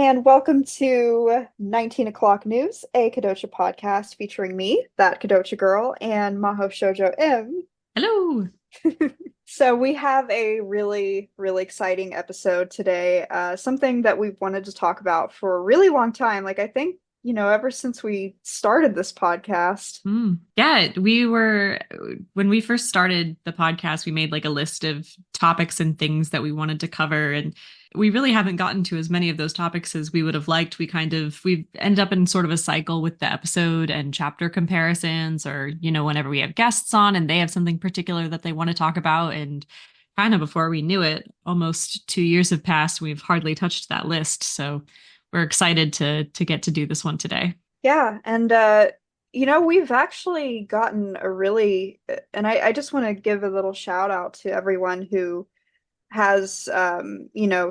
and welcome to 19 O'Clock News, a Kodocha podcast featuring me, that Kodocha girl, and Mahou Shoujo M. Hello. So we have a really, really exciting episode today. Something that we've wanted to talk about for a really long time. Like I think, ever since we started this podcast. Yeah, when we first started the podcast, we made like a list of topics and things that we wanted to cover. And we really haven't gotten to as many of those topics as we would have liked. We end up in sort of a cycle with the episode and chapter comparisons, or, whenever we have guests on and they have something particular that they want to talk about. And kind of before we knew it, almost 2 years have passed. We've hardly touched that list. So we're excited to get to do this one today. Yeah, and we've actually gotten a really, and I just want to give a little shout out to everyone who has,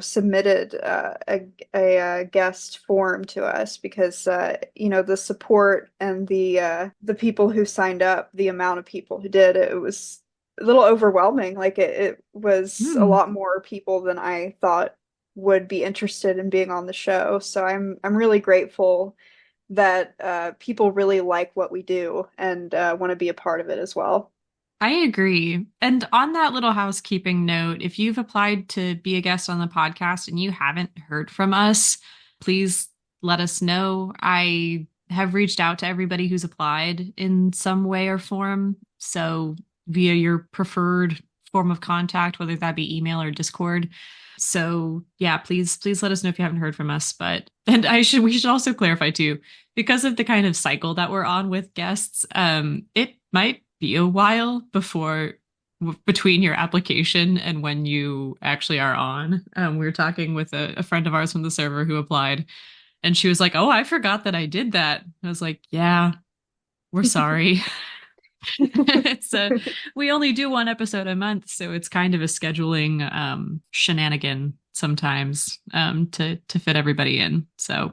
submitted a guest form to us because, the support and the people who signed up, the amount of people who did, it was a little overwhelming. Like it was a Hmm. lot more people than I thought would be interested in being on the show. So I'm really grateful that people really like what we do and want to be a part of it as well. I agree. And on that little housekeeping note, if you've applied to be a guest on the podcast and you haven't heard from us, please let us know. I have reached out to everybody who's applied in some way or form. So via your preferred form of contact, whether that be email or Discord. So yeah, please let us know if you haven't heard from us. But and we should also clarify too, because of the kind of cycle that we're on with guests, it might be a while between your application and when you actually are on. We were talking with a friend of ours from the server who applied, and she was like, "Oh, I forgot that I did that." I was like, "Yeah, we're sorry." it's a We only do one episode a month, so it's kind of a scheduling shenanigan sometimes to fit everybody in. So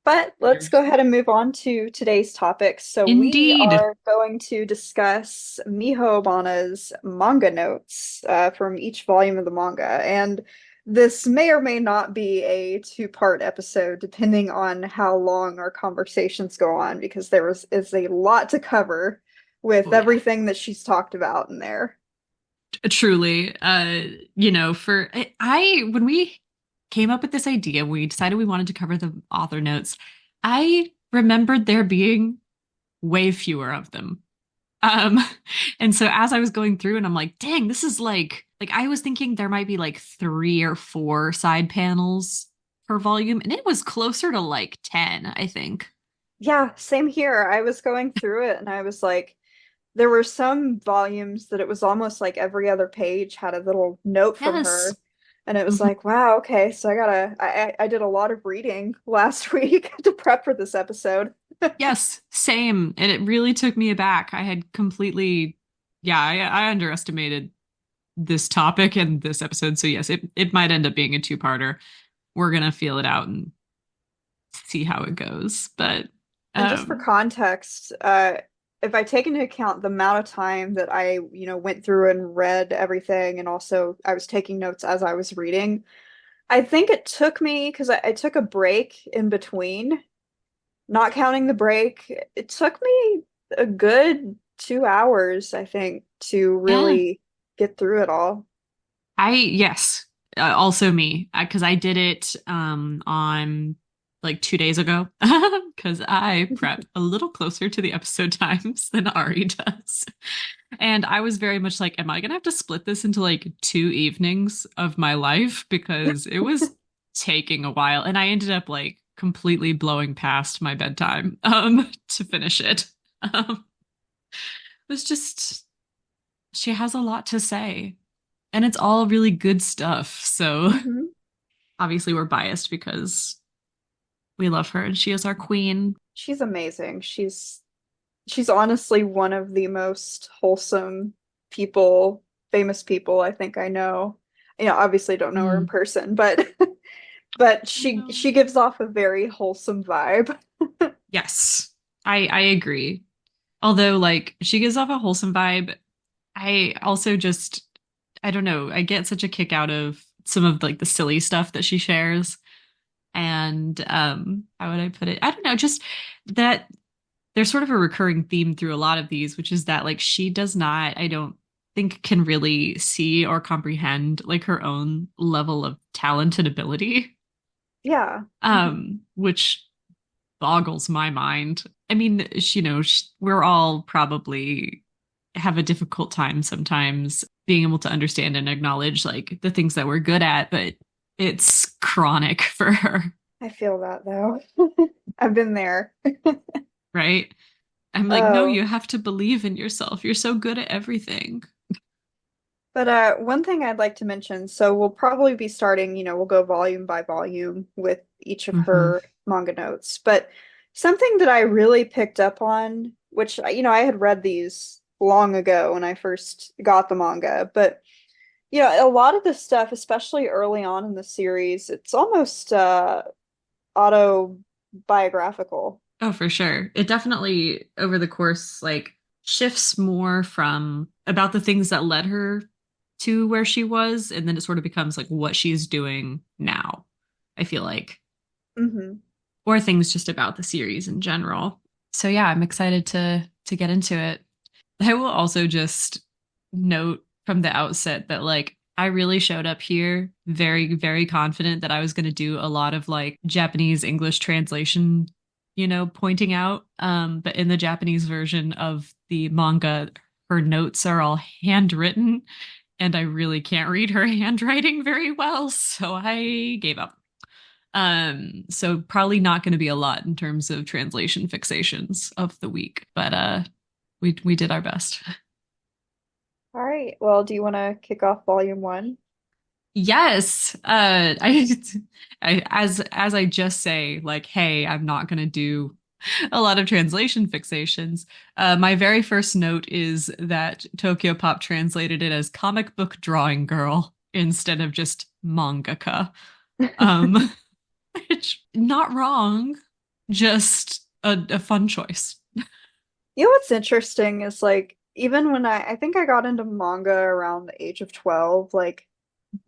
But let's go ahead and move on to today's topic. So we indeed. are going to discuss Miho Obana's manga notes from each volume of the manga. And this may or may not be a two-part episode, depending on how long our conversations go on, because is a lot to cover with Oh yeah. everything that she's talked about in there. Truly, for I when we came up with this idea, we decided we wanted to cover the author notes. I remembered there being way fewer of them. Um, and so as I was going through and I'm like, dang, this is like I was thinking there might be like 3 or 4 side panels per volume, and it was closer to like 10, I think. Yeah, same here. I was going through it and I was like, there were some volumes that it was almost like every other page had a little note from Yes. her. And it was Mhm. like, wow, okay, so I did a lot of reading last week to prep for this episode. Yes, same. And it really took me aback. I had completely, yeah, I underestimated this topic and this episode. So yes, it might end up being a two-parter. We're gonna feel it out and see how it goes. But And just for um context, if I take into account the amount of time that I, went through and read everything, and also I was taking notes as I was reading, I think it took me, because I took a break in between, not counting the break, it took me a good 2 hours, I think, to yeah, really get through it all. yes, also me, because I did it on like 2 days ago because I prep a little closer to the episode times than Ari does. And I was very much like, am I gonna have to split this into like 2 evenings of my life? Because it was taking a while. And I ended up like completely blowing past my bedtime to finish it. It was just she has a lot to say. And it's all really good stuff. So hmm obviously we're biased because we love her and she is our queen. She's amazing. She's honestly one of the most wholesome people, famous people I think I know. Obviously don't know her in Mm, person, but but I she know. gives off a very wholesome vibe. Yes, I agree. Although like she gives off a wholesome vibe, I also just I don't know, I get such a kick out of some of like the silly stuff that she shares. And how would I put it? I don't know, just that there's sort of a recurring theme through a lot of these, which is that like she does not, I don't think can really see or comprehend like her own level of talent and ability, Yeah. Mhm. which boggles my mind. I mean, we're all probably have a difficult time sometimes being able to understand and acknowledge like the things that we're good at, but it's chronic for her, I feel that though. I've been there. right? I'm like, no, Oh, you have to believe in yourself. You're so good at everything. but one thing I'd like to mention, so we'll probably be starting, we'll go volume by volume with each of Hmm. her manga notes. But something that I really picked up on, which, I had read these long ago when I first got the manga, but a lot of this stuff, especially early on in the series, it's almost autobiographical. Oh, for sure. It definitely, over the course, like shifts more from about the things that led her to where she was, and then it sort of becomes like what she's doing now, I feel like, Hmm. or things just about the series in general. So yeah, I'm excited to get into it. I will also just note from the outset that like I really showed up here very, very confident that I was going to do a lot of like Japanese English translation, pointing out. But in the Japanese version of the manga, her notes are all handwritten, and I really can't read her handwriting very well, so I gave up. So probably not going to be a lot in terms of translation fixations of the week, but we did our best. All right. Well, do you want to kick off volume one? Yes. As I just say, like, hey, I'm not gonna do a lot of translation fixations. My very first note is that Tokyo Pop translated it as comic book drawing girl instead of just mangaka. Um, which not wrong, just a fun choice. What's interesting is like even when I think I got into manga around the age of 12, like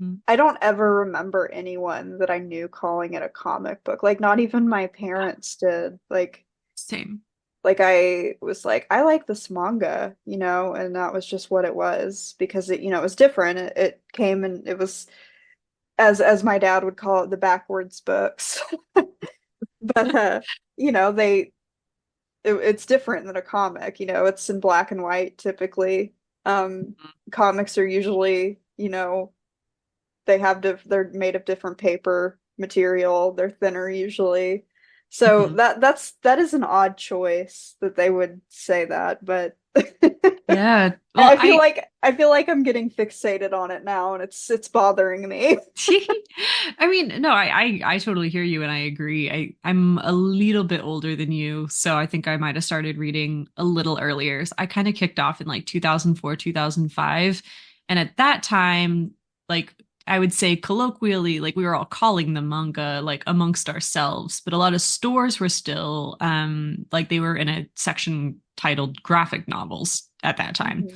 Mhm. I don't ever remember anyone that I knew calling it a comic book. Like not even my parents did. Same. Like I was like, I like this manga, and that was just what it was because it was different. It came and it was as my dad would call it, the backwards books. But they it's different than a comic, it's in black and white typically. Comics are usually, they're made of different paper material, they're thinner usually. So Mhm. that is an odd choice that they would say that, but Yeah. Well, I feel like I'm getting fixated on it now and it's bothering me. I mean, no, I totally hear you and I agree. I'm a little bit older than you, so I think I might have started reading a little earlier. So I kind of kicked off in like 2004, 2005. And at that time, like I would say colloquially, like we were all calling them manga like amongst ourselves, but a lot of stores were still like they were in a section titled graphic novels at that time.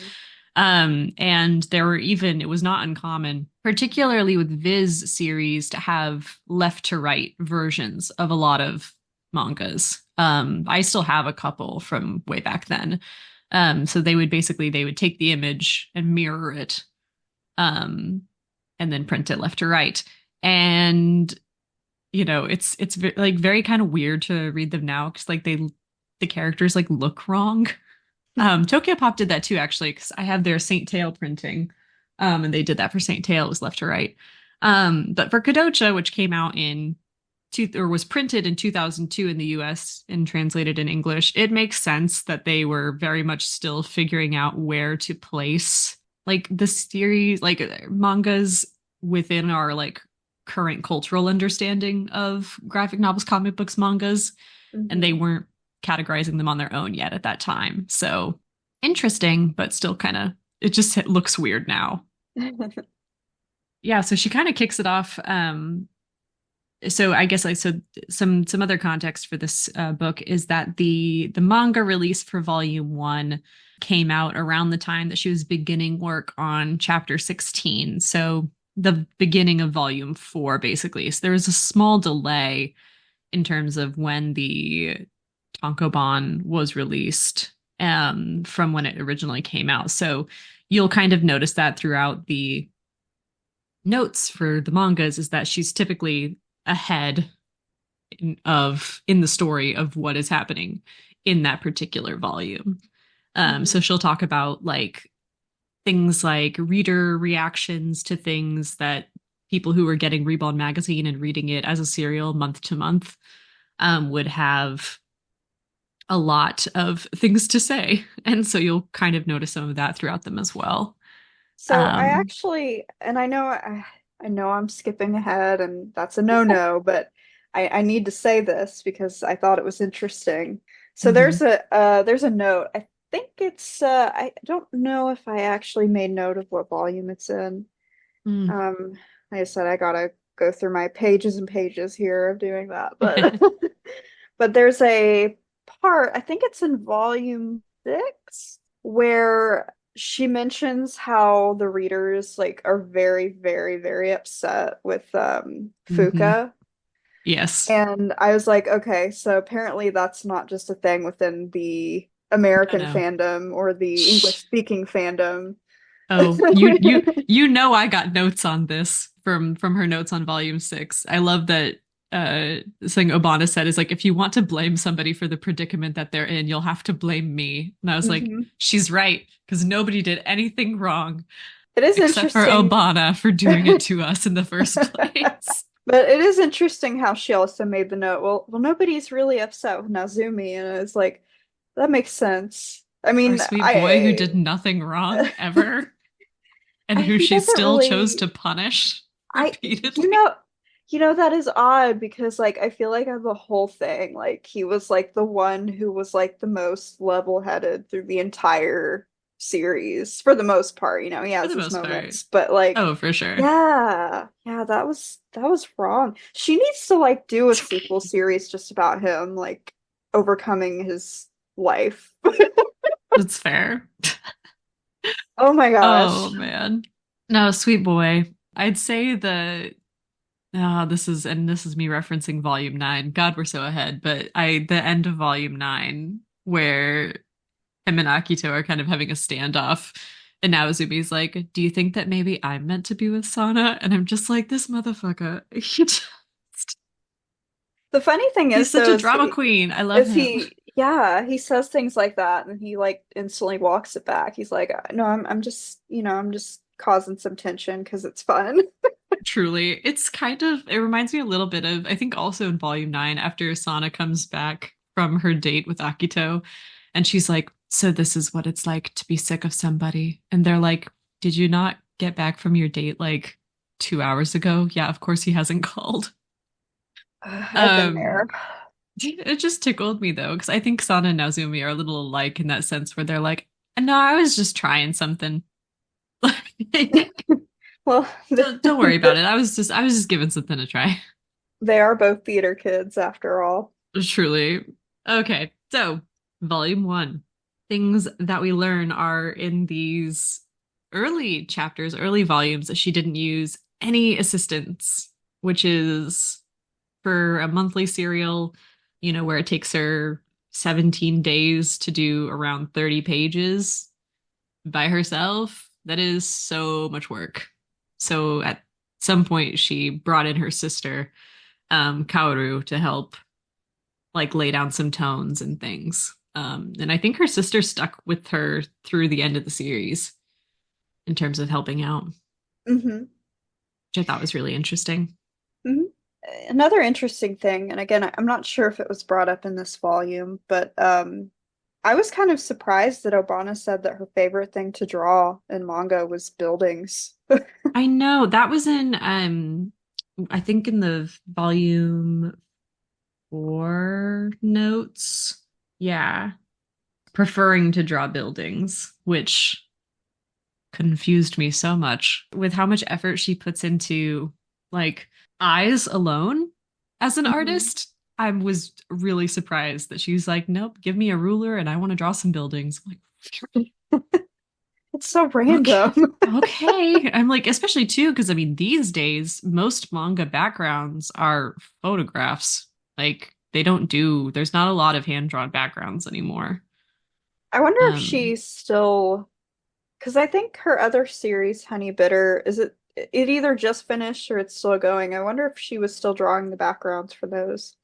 Mhm. And there were even, it was not uncommon, particularly with Viz series, to have left to right versions of a lot of mangas. I still have a couple from way back then. So they would take the image and mirror it, um, and then print it left to right. And like very kind of weird to read them now because like the characters like look wrong. Tokyo Pop did that too, actually, because I have their Saint Tail printing, and they did that for Saint Tail. It was left to right. But for Kodocha, which came out or was printed in 2002 in the US and translated in English, it makes sense that they were very much still figuring out where to place like the series, like mangas within our like current cultural understanding of graphic novels, comic books, mangas, and they Mhm. weren't categorizing them on their own yet at that time. So interesting, but still kind of, it looks weird now. Yeah, so she kind of kicks it off. So I guess like so some other context for this book is that the manga release for volume one came out around the time that she was beginning work on chapter 16. So the beginning of volume 4, basically. So there was a small delay in terms of when the Tankobon was released from when it originally came out. So you'll kind of notice that throughout the notes for the mangas is that she's typically ahead in the story of what is happening in that particular volume. Hmm. So she'll talk about like things like reader reactions to things that people who were getting Ribon magazine and reading it as a serial month to month would have a lot of things to say. And so you'll kind of notice some of that throughout them as well. So I Um, actually, and I know I'm skipping ahead, and that's a no-no, but I need to say this because I thought it was interesting. So mhm. there's a note. I think it's I don't know if I actually made note of what volume it's in. Mm. Um, like I said, I gotta go through my pages and pages here of doing that, but but there's a part, I think it's in volume 6, where she mentions how the readers like are very, very, very upset with Hmm. Fuka. Yes. And I was like, okay, so apparently that's not just a thing within the No, American no. fandom or the English speaking fandom. Oh, you know I got notes on this from her notes on volume 6. I love that thing Obana said is like if you want to blame somebody for the predicament that they're in, you'll have to blame me. And I was like, Mhm. she's right, because nobody did anything wrong It is except for interesting. Obana for doing it to us in the first place. But it is interesting how she also made the note, well, nobody's really upset with Nazumi, and it's like, that makes sense. I Our mean, sweet boy who did nothing wrong ever and who he she doesn't still chose to really, punish I, repeatedly. that is odd because like I feel like of the whole thing, like he was like the one who was like the most level-headed through the entire series for the most part. He For has the his most part. moments, but like, Oh, for sure. yeah, that was wrong. She needs to like do a sequel series just about him, like overcoming his life. That's fair. Oh my Oh gosh. man. No, sweet boy. I'd say the this is me referencing volume 9. God, we're so ahead, but the end of volume 9 where him and Akito are kind of having a standoff. And now Azumi's like, "Do you think that maybe I'm meant to be with Sana?" And I'm just like, this motherfucker. The funny thing He's is such though a drama queen. I love is him. yeah, he says things like that and he like instantly walks it back. He's like, no, I'm just, I'm just causing some tension because it's fun. Truly. It reminds me a little bit of, I think also in volume 9, after Sana comes back from her date with Akito, and she's like, "So this is what it's like to be sick of somebody." And they're like, "Did you not get back from your date like 2 hours ago?" Yeah, of course he hasn't called. I've been there. Um, it just tickled me though, because I think Sana and Naozumi are a little alike in that sense where they're like, "No, I was just trying something." Well, Don't worry about it. I was just giving something a try. they are both theater kids after all. Truly. Okay, so volume 1. Things that we learn are in these early chapters, early volumes that she didn't use any assistance, which is for a monthly serial, where it takes her 17 days to do around 30 pages by herself. That is so much work. So at some point, she brought in her sister, Kaoru, to help like lay down some tones and things. And I think her sister stuck with her through the end of the series in terms of helping out, Hmm. which I thought was really interesting. Hmm. Another interesting thing, and again, I'm not sure if it was brought up in this volume, but I was kind of surprised that Obana said that her favorite thing to draw in manga was buildings. I know that was in I think in the volume 4 notes. Yeah. Preferring to draw buildings, which confused me so much with how much effort she puts into like eyes alone as an Mhm. artist. I was really surprised that she's like, nope, give me a ruler and I want to draw some buildings. I'm like, It's That's so Okay. random. Okay. I'm like, especially too, because I mean, these days, most manga backgrounds are photographs. Like, they don't do, there's not a lot of hand-drawn backgrounds anymore. I wonder if Um, she's still, because I think her other series, Honey Bitter, it either just finished or it's still going. I wonder if she was still drawing the backgrounds for those.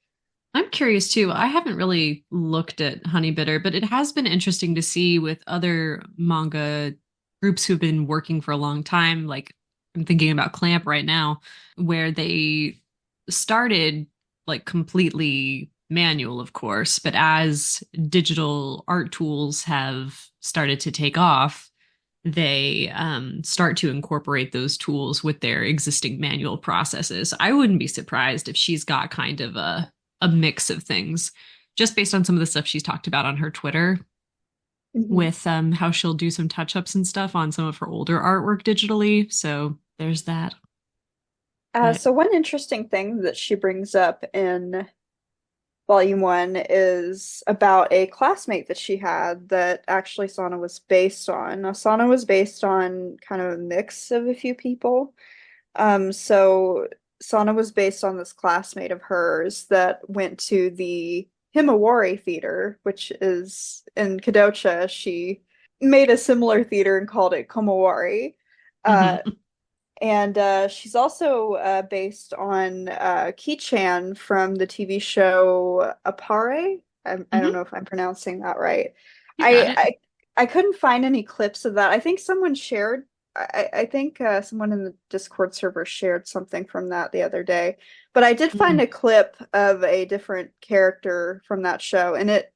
I'm curious too. I haven't really looked at Honey Bitter, but it has been interesting to see with other manga groups who've been working for a long time. Like I'm thinking about Clamp right now, where they started like completely manual, of course, but as digital art tools have started to take off, they start to incorporate those tools with their existing manual processes. I wouldn't be surprised if she's got kind of a mix of things, just based on some of the stuff she's talked about on her Twitter Mhm. with how she'll do some touch ups and stuff on some of her older artwork digitally. So there's that. But So one interesting thing that she brings up in Volume 1 is about a classmate that she had that actually Sana was based on. Now, Sana was based on kind of a mix of a few people. So Sana was based on this classmate of hers that went to the Himawari theater, which is in Kodocha. She made a similar theater and called it Komawari. Uh, mhm. and she's also based on Ki-chan from the TV show Appare. I don't Mhm. know if I'm pronouncing that right. You got I, it. I I couldn't find any clips of that. I think someone shared. I think someone in the Discord server shared something from that the other day. But I did find Mm. a clip of a different character from that show, and it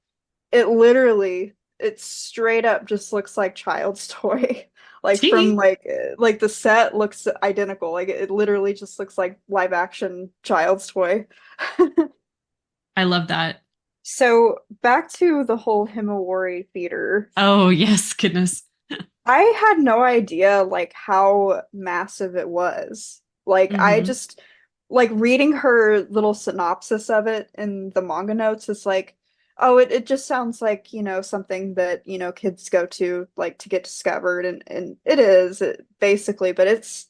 literally it straight up just looks like child's toy. Like from Tee. like the set looks identical. Like it literally just looks like live action child's toy. I love that. So back to the whole Himawari theater. Oh, yes, goodness. I had no idea like how massive it was. Like I Hmm. just like reading her little synopsis of it in the manga notes is like, oh, it just sounds like, something that, kids go to like to get discovered and it is basically, but it's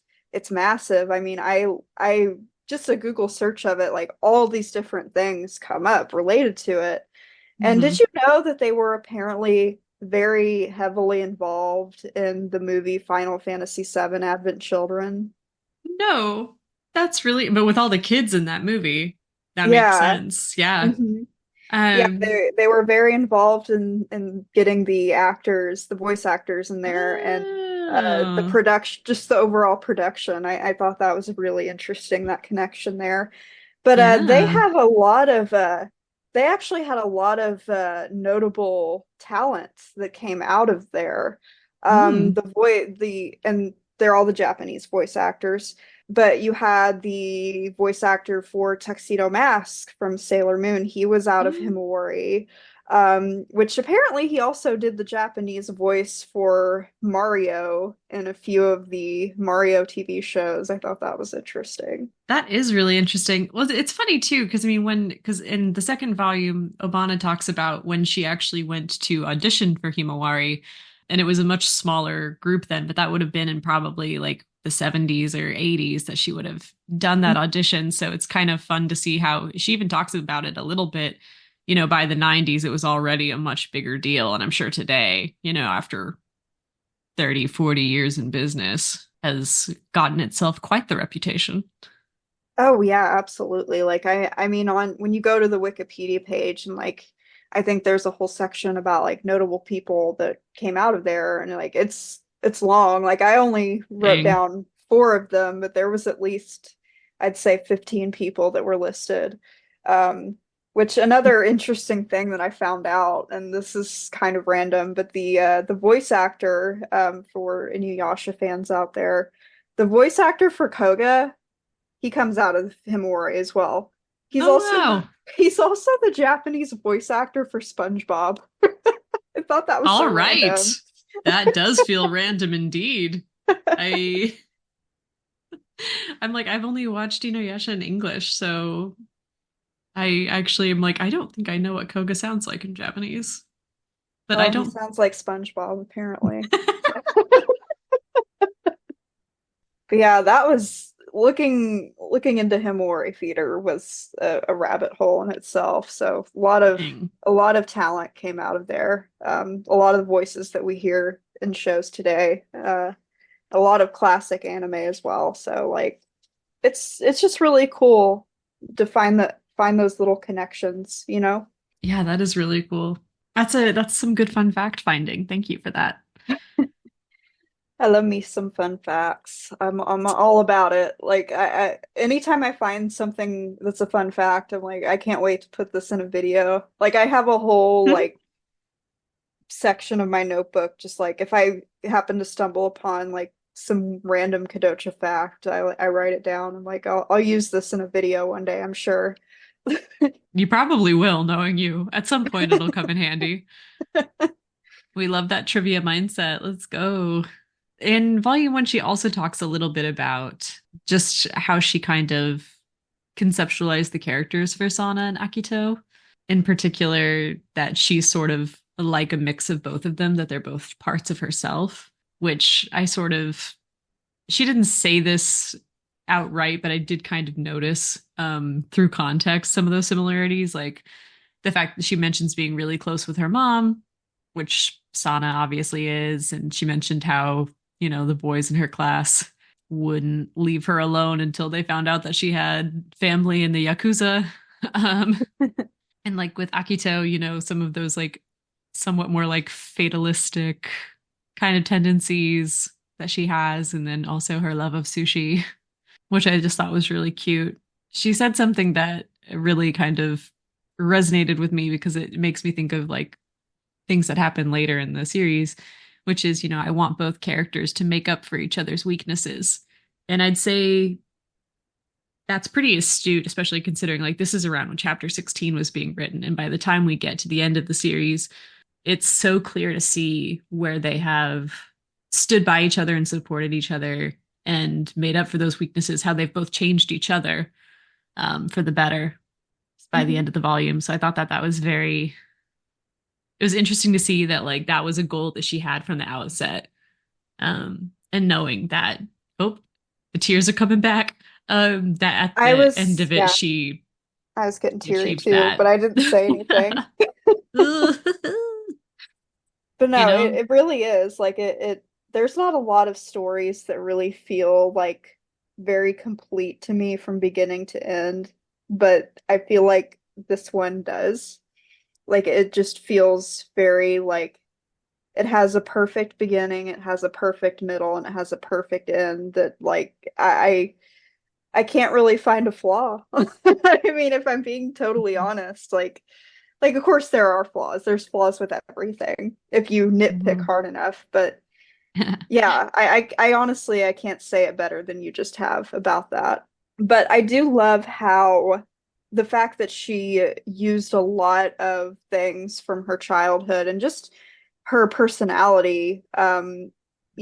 massive. I mean, I just a Google search of it, like all these different things come up related to it. And did Hmm. you know that they were apparently very heavily involved in the movie Final Fantasy VII Advent Children? No, that's really, but with all the kids in that movie, that makes Yeah. sense. Yeah. hmm Yeah, Um, they were very involved in getting the actors, the voice actors in there and the oh, production, just the overall production. I thought that was really interesting, that connection there. But yeah. they actually had a lot of notable talents that came out of there. Mm. And they're all the Japanese voice actors. But you had the voice actor for Tuxedo Mask from Sailor Moon. He was out of Mm. Himawari, which apparently he also did the Japanese voice for Mario in a few of the Mario TV shows. I thought that was interesting. That is really interesting. Well, it's funny too, because I mean, because in the second volume, Obana talks about when she actually went to audition for Himawari, and it was a much smaller group then, but that would have been in probably like the 70s or 80s that she would have done that audition. So it's kind of fun to see how she even talks about it a little bit. By the 90s, it was already a much bigger deal. And I'm sure today, after 30, 40 years in business, has gotten itself quite the reputation. Oh yeah, absolutely. Like I mean on when you go to the Wikipedia page and like I think there's a whole section about like notable people that came out of there and like it's long. Like I only wrote Dang. down four of them, but there was at least I'd say 15 people that were listed. Um which another interesting thing that I found out, and this is kind of random, but the voice actor for Inuyasha fans out there, the voice actor for Koga he comes out of Himawari as well. He's Oh also wow. he's also the Japanese voice actor for SpongeBob. I thought that was so All right. random. That does feel random indeed. I I'm like I've only watched Inuyasha in English, so I actually am like I don't think I know what Koga sounds like in Japanese. But I Well, he don't sounds like SpongeBob, apparently. But yeah, that was looking into Himawari theater was a rabbit hole in itself. So Dang. a lot of talent came out of there. A lot of the voices that we hear in shows today. A lot of classic anime as well. So like it's just really cool to find those little connections, you know? Yeah, that is really cool. That's some good fun fact finding. Thank you for that. I love me some fun facts. I'm all about it. Like I anytime I find something that's a fun fact, I'm like, I can't wait to put this in a video. Like I have a whole like section of my notebook, just like if I happen to stumble upon like some random Kodocha fact, I write it down. I'm like, I'll use this in a video one day, I'm sure. You probably will, knowing you. At some point, it'll come in handy. We love that trivia mindset. Let's go. In volume one, she also talks a little bit about just how she kind of conceptualized the characters for Sana and Akito. In particular, that she's sort of like a mix of both of them, that they're both parts of herself, which I sort of, she didn't say this outright, but I did kind of notice through context some of those similarities, like the fact that she mentions being really close with her mom, which Sana obviously is, and she mentioned how, you know, the boys in her class wouldn't leave her alone until they found out that she had family in the Yakuza. Um, and like with Akito, you know, some of those like somewhat more like fatalistic kind of tendencies that she has, and then also her love of sushi, which I just thought was really cute. She said something that really kind of resonated with me because it makes me think of like things that happen later in the series, which is, you know, I want both characters to make up for each other's weaknesses. And I'd say that's pretty astute, especially considering like this is around when chapter 16 was being written. And by the time we get to the end of the series, it's so clear to see where they have stood by each other and supported each other and made up for those weaknesses, how they've both changed each other for the better by the Mhm. end of the volume. So I thought that that was very, it was interesting to see that like that was a goal that she had from the outset. And knowing that, oh, the tears are coming back. That at I the end was, of it, yeah, she I was getting teary achieved too, that. but I didn't say anything. But You no, know? it really is like it there's not a lot of stories that really feel like very complete to me from beginning to end, but I feel like this one does. Like it just feels very like it has a perfect beginning, it has a perfect middle, and it has a perfect end that like I can't really find a flaw. I mean, if I'm being totally honest, like of course there are flaws. There's flaws with everything if you nitpick Mhm. hard enough, but yeah, I honestly I can't say it better than you just have about that. But I do love how the fact that she used a lot of things from her childhood and just her personality. You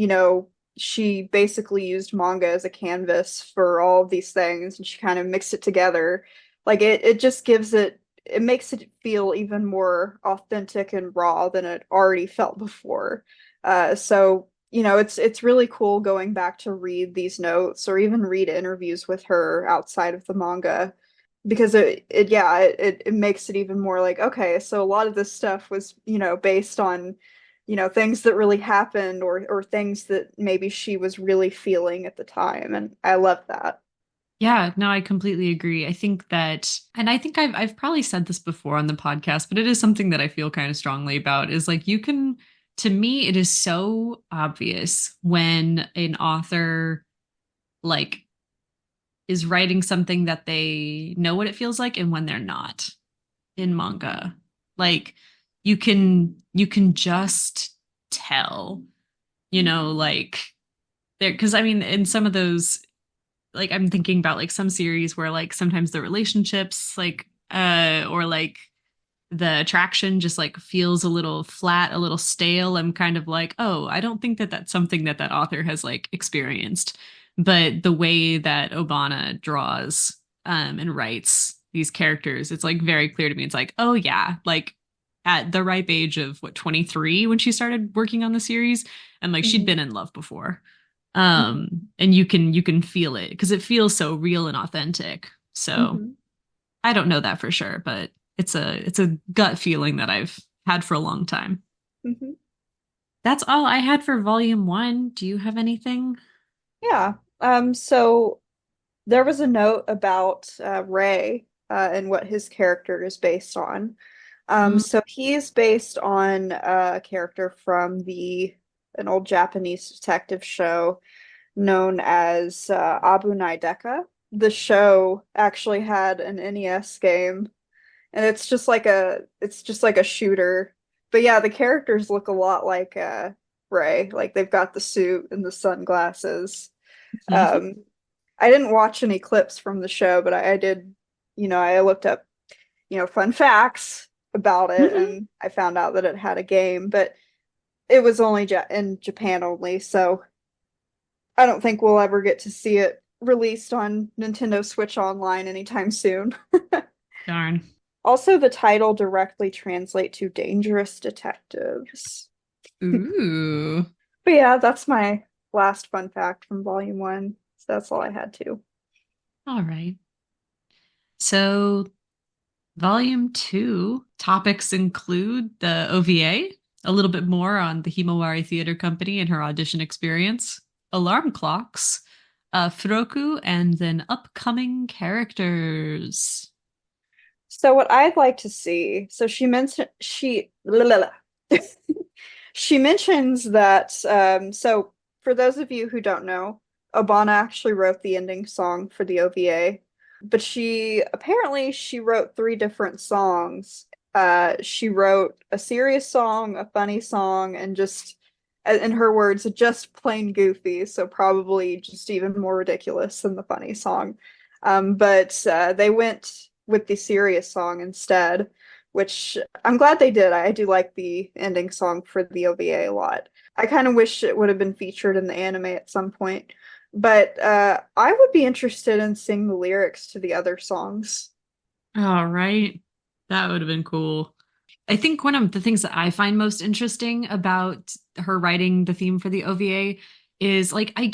know, she basically used manga as a canvas for all of these things and she kind of mixed it together. Like it just gives it makes it feel even more authentic and raw than it already felt before. So you know, it's really cool going back to read these notes or even read interviews with her outside of the manga because it makes it even more like, okay, so a lot of this stuff was, you know, based on, you know, things that really happened or things that maybe she was really feeling at the time. And I love that. Yeah, no, I completely agree. I think that, and I think I've probably said this before on the podcast, but it is something that I feel kind of strongly about is like you can, to me, it is so obvious when an author like is writing something that they know what it feels like and when they're not in manga. Like you can just tell, you know, like there, because I mean in some of those, like I'm thinking about like some series where like sometimes the relationships like or like the attraction just like feels a little flat, a little stale. I'm kind of like, oh, I don't think that that's something that that author has like experienced. But the way that Obana draws and writes these characters, it's like very clear to me. It's like, oh yeah, like at the ripe age of what 23 when she started working on the series, and like she'd Mhm. been in love before. Mhm. And you can feel it because it feels so real and authentic. So Mhm. I don't know that for sure, but it's a gut feeling that I've had for a long time. Mhm. That's all I had for volume one. Do you have anything? Yeah. So there was a note about Ray and what his character is based on. Mm, So he's based on a character from the an old Japanese detective show known as Abu Naideka. The show actually had an NES game, and it's just like a shooter. But yeah, the characters look a lot like Ray. Like they've got the suit and the sunglasses. mhm. Um, I didn't watch any clips from the show, but I did, I looked up, fun facts about it, Mhm. and I found out that it had a game, but it was only ja in Japan only, so I don't think we'll ever get to see it released on Nintendo Switch Online anytime soon. Darn. Also, the title directly translates to Dangerous Detectives. Ooh. But yeah, that's my last fun fact from Volume 1. So that's all I had to. All right. So volume two topics include the OVA, a little bit more on the Himawari Theater Company and her audition experience, alarm clocks, Furoku, and then upcoming characters. So what I'd like to see, so she mentions that so for those of you who don't know, Obana actually wrote the ending song for the OVA, but she wrote three different songs. She wrote a serious song, a funny song, and just in her words, just plain goofy, so probably just even more ridiculous than the funny song. But they went with the serious song instead, which I'm glad they did. I do like the ending song for the OVA a lot. I kind of wish it would have been featured in the anime at some point, but I would be interested in seeing the lyrics to the other songs. All right. That would have been cool. I think one of the things that I find most interesting about her writing the theme for the OVA is like, I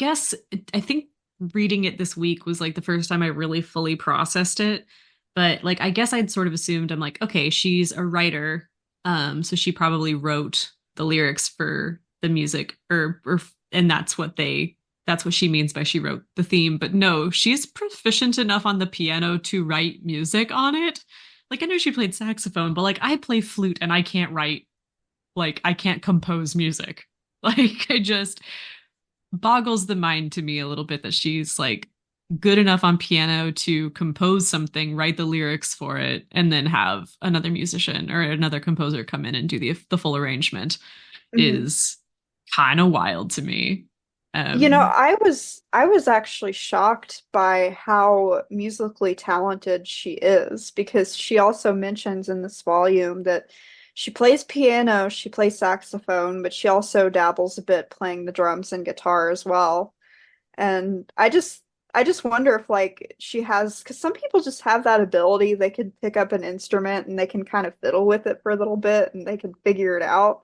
think reading it this week was like the first time I really fully processed it. But like, I guess I'd sort of assumed I'm like, okay, she's a writer. So she probably wrote the lyrics for the music and that's what she means by she wrote the theme. But no, she's proficient enough on the piano to write music on it. Like I know she played saxophone, but like I play flute and I can't write, like I can't compose music. Like I just boggles the mind to me a little bit that she's like good enough on piano to compose something, write the lyrics for it, and then have another musician or another composer come in and do the full arrangement Mhm. is kind of wild to me. You know, Um, I was actually shocked by how musically talented she is because she also mentions in this volume that she plays piano, she plays saxophone, but she also dabbles a bit playing the drums and guitar as well. And I just wonder if like she has because some people just have that ability. They can pick up an instrument and they can kind of fiddle with it for a little bit and they can figure it out.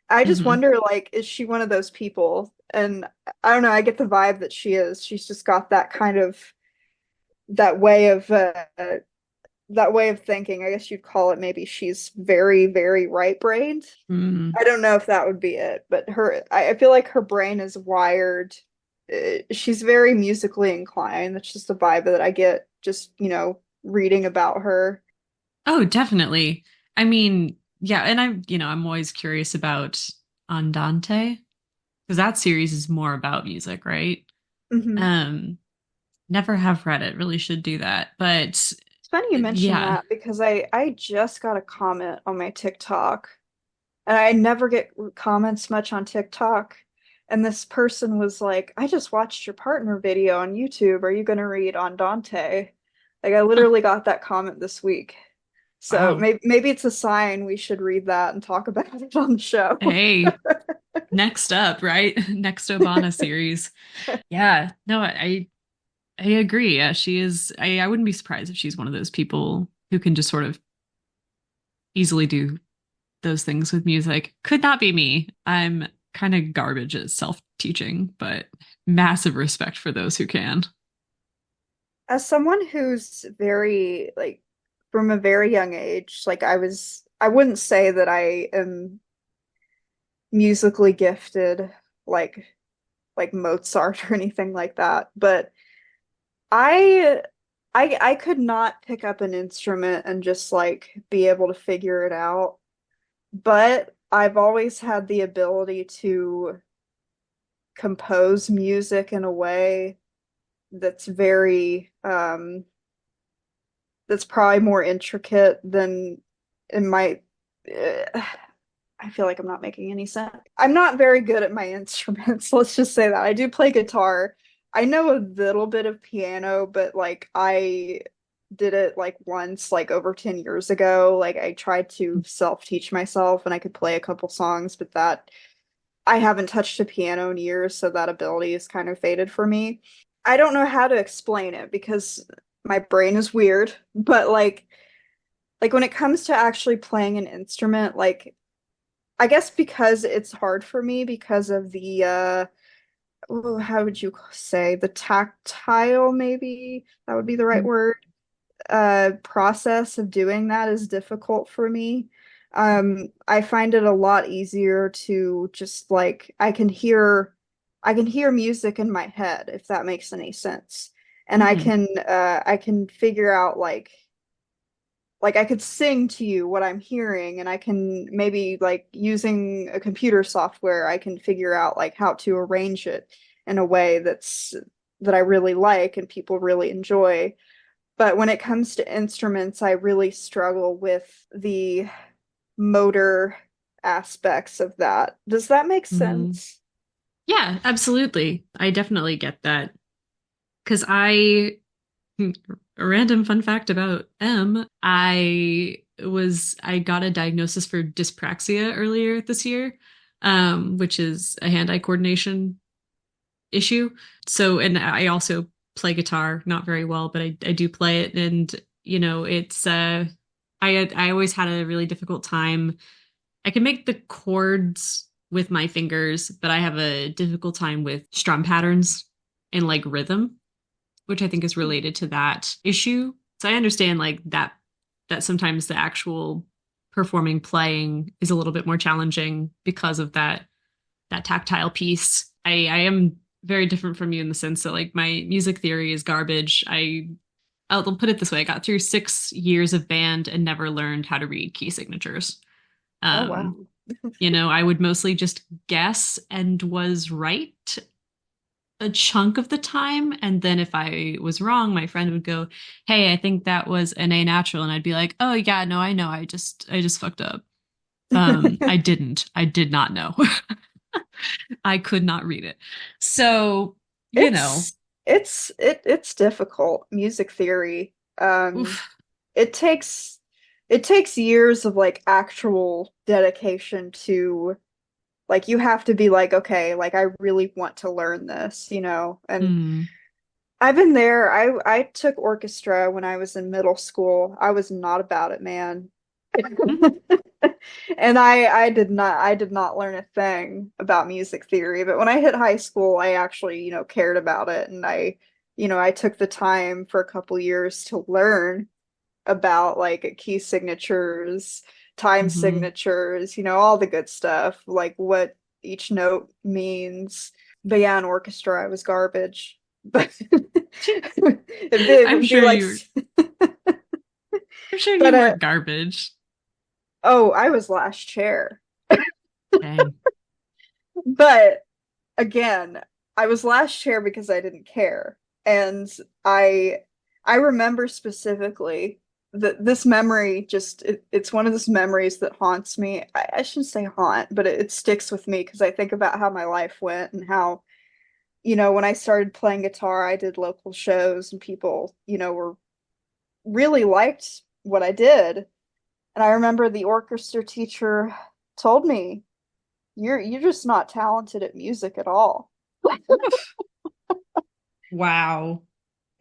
I just mhm. wonder like is she one of those people? And I don't know, I get the vibe that she is. She's just got that kind of that way of that way of thinking. I guess you'd call it maybe she's very, very right-brained. Mm. I don't know if that would be it, but I feel like her brain is wired. She's very musically inclined. That's just the vibe that I get just, reading about her. Oh, definitely. I mean, yeah, and I'm always curious about Andante because that series is more about music, right? Hmm. Um, never have read it, really should do that. But It's funny you mentioned yeah. that because I just got a comment on my TikTok, and I never get comments much on TikTok. And this person was like, I just watched your partner video on YouTube. Are you going to read Andante? Like, I Huh, literally got that comment this week. So wow. maybe it's a sign we should read that and talk about it on the show. Hey, next up, right? Next Obana series. Yeah, no, I agree. Yeah, she is. I wouldn't be surprised if she's one of those people who can just sort of easily do those things with music. Could not be me. I'm kind of garbage at self teaching, but massive respect for those who can. As someone who's very like from a very young age, like I wouldn't say that I am musically gifted like Mozart or anything like that, but I I could not pick up an instrument and just like be able to figure it out. But I've always had the ability to compose music in a way that's very that's probably more intricate than it might I feel like I'm not making any sense. I'm not very good at my instruments. Let's just say that. I do play guitar. I know a little bit of piano, but like I did it like once, like over 10 years ago. Like I tried to self-teach myself and I could play a couple songs, but that I haven't touched a piano in years, so that ability is kind of faded for me. I don't know how to explain it because my brain is weird, but like when it comes to actually playing an instrument, like I guess because it's hard for me because of the how would you say the tactile, maybe that would be the right word, process of doing that is difficult for me. I find it a lot easier to just like I can hear music in my head if that makes any sense. And Mm-hmm. I can figure out like I could sing to you what I'm hearing, and I can maybe like using a computer software I can figure out like how to arrange it in a way that I really like and people really enjoy. But when it comes to instruments, I really struggle with the motor aspects of that. Does that make Mm-hmm. sense? Yeah, absolutely. I definitely get that. Because I, a random fun fact about I got a diagnosis for dyspraxia earlier this year, which is a hand-eye coordination issue. So, and I also play guitar, not very well, but I do play it. And, I always had a really difficult time. I can make the chords with my fingers, but I have a difficult time with strum patterns and like rhythm, which I think is related to that issue. So I understand like that sometimes the actual performing playing is a little bit more challenging because of that tactile piece. I am very different from you in the sense that like my music theory is garbage. I'll put it this way: I got through 6 years of band and never learned how to read key signatures. Oh Um, wow. I would mostly just guess and was right a chunk of the time. And then if I was wrong, my friend would go, "Hey, I think that was an A natural." And I'd be like, "Oh yeah, no, I know. I just fucked up." I didn't. I did not know. I could not read it. So, you know, It's it's difficult, music theory. oof. It it takes years of like actual dedication to like you have to be like, okay, like I really want to learn this, you know? And Mm. I've been there. I took orchestra when I was in middle school. I was not about it, man. And I did not learn a thing about music theory, but when I hit high school, I actually, you know, cared about it and I took the time for a couple years to learn about like key signatures, time Mm-hmm. signatures, you know, all the good stuff, like what each note means. But yeah, in orchestra, I was garbage. But it I'm would be sure like, you I'm sure but you weren't garbage. oh, I was last chair. Dang. But again, I was last chair because I didn't care. And I I remember specifically that this memory just it's one of those memories that haunts me. I shouldn't say haunt, but it sticks with me because I think about how my life went and how, you know, when I started playing guitar, I did local shows and people, you know, were really liked what I did. And I remember the orchestra teacher told me, you're just not talented at music at all." Oof. Wow.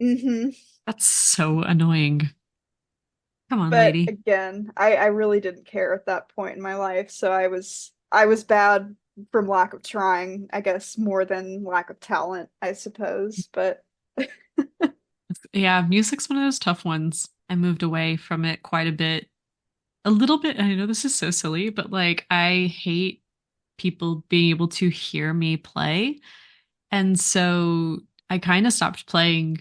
hmm That's so annoying. Come on, But lady. again, I really didn't care at that point in my life, so I was bad from lack of trying, I guess, more than lack of talent, I suppose. But Yeah, music's one of those tough ones. I moved away from it quite a bit. A little bit, and I know this is so silly, but like I hate people being able to hear me play. And so I kind of stopped playing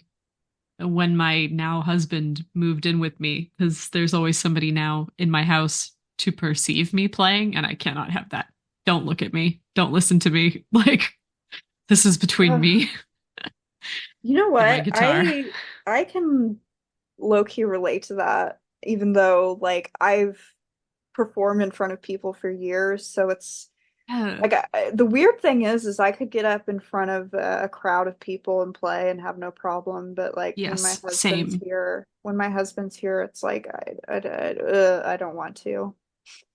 when my now husband moved in with me because there's always somebody now in my house to perceive me playing, and I cannot have that. Don't look at me. Don't listen to me. Like, this is between uh, me you know and my what? guitar. I can low-key relate to that, even though like I've performed in front of people for years, so it's Yeah. like the weird thing is I could get up in front of a crowd of people and play and have no problem, but like Yes, same. when my husband's here, it's like I don't want to.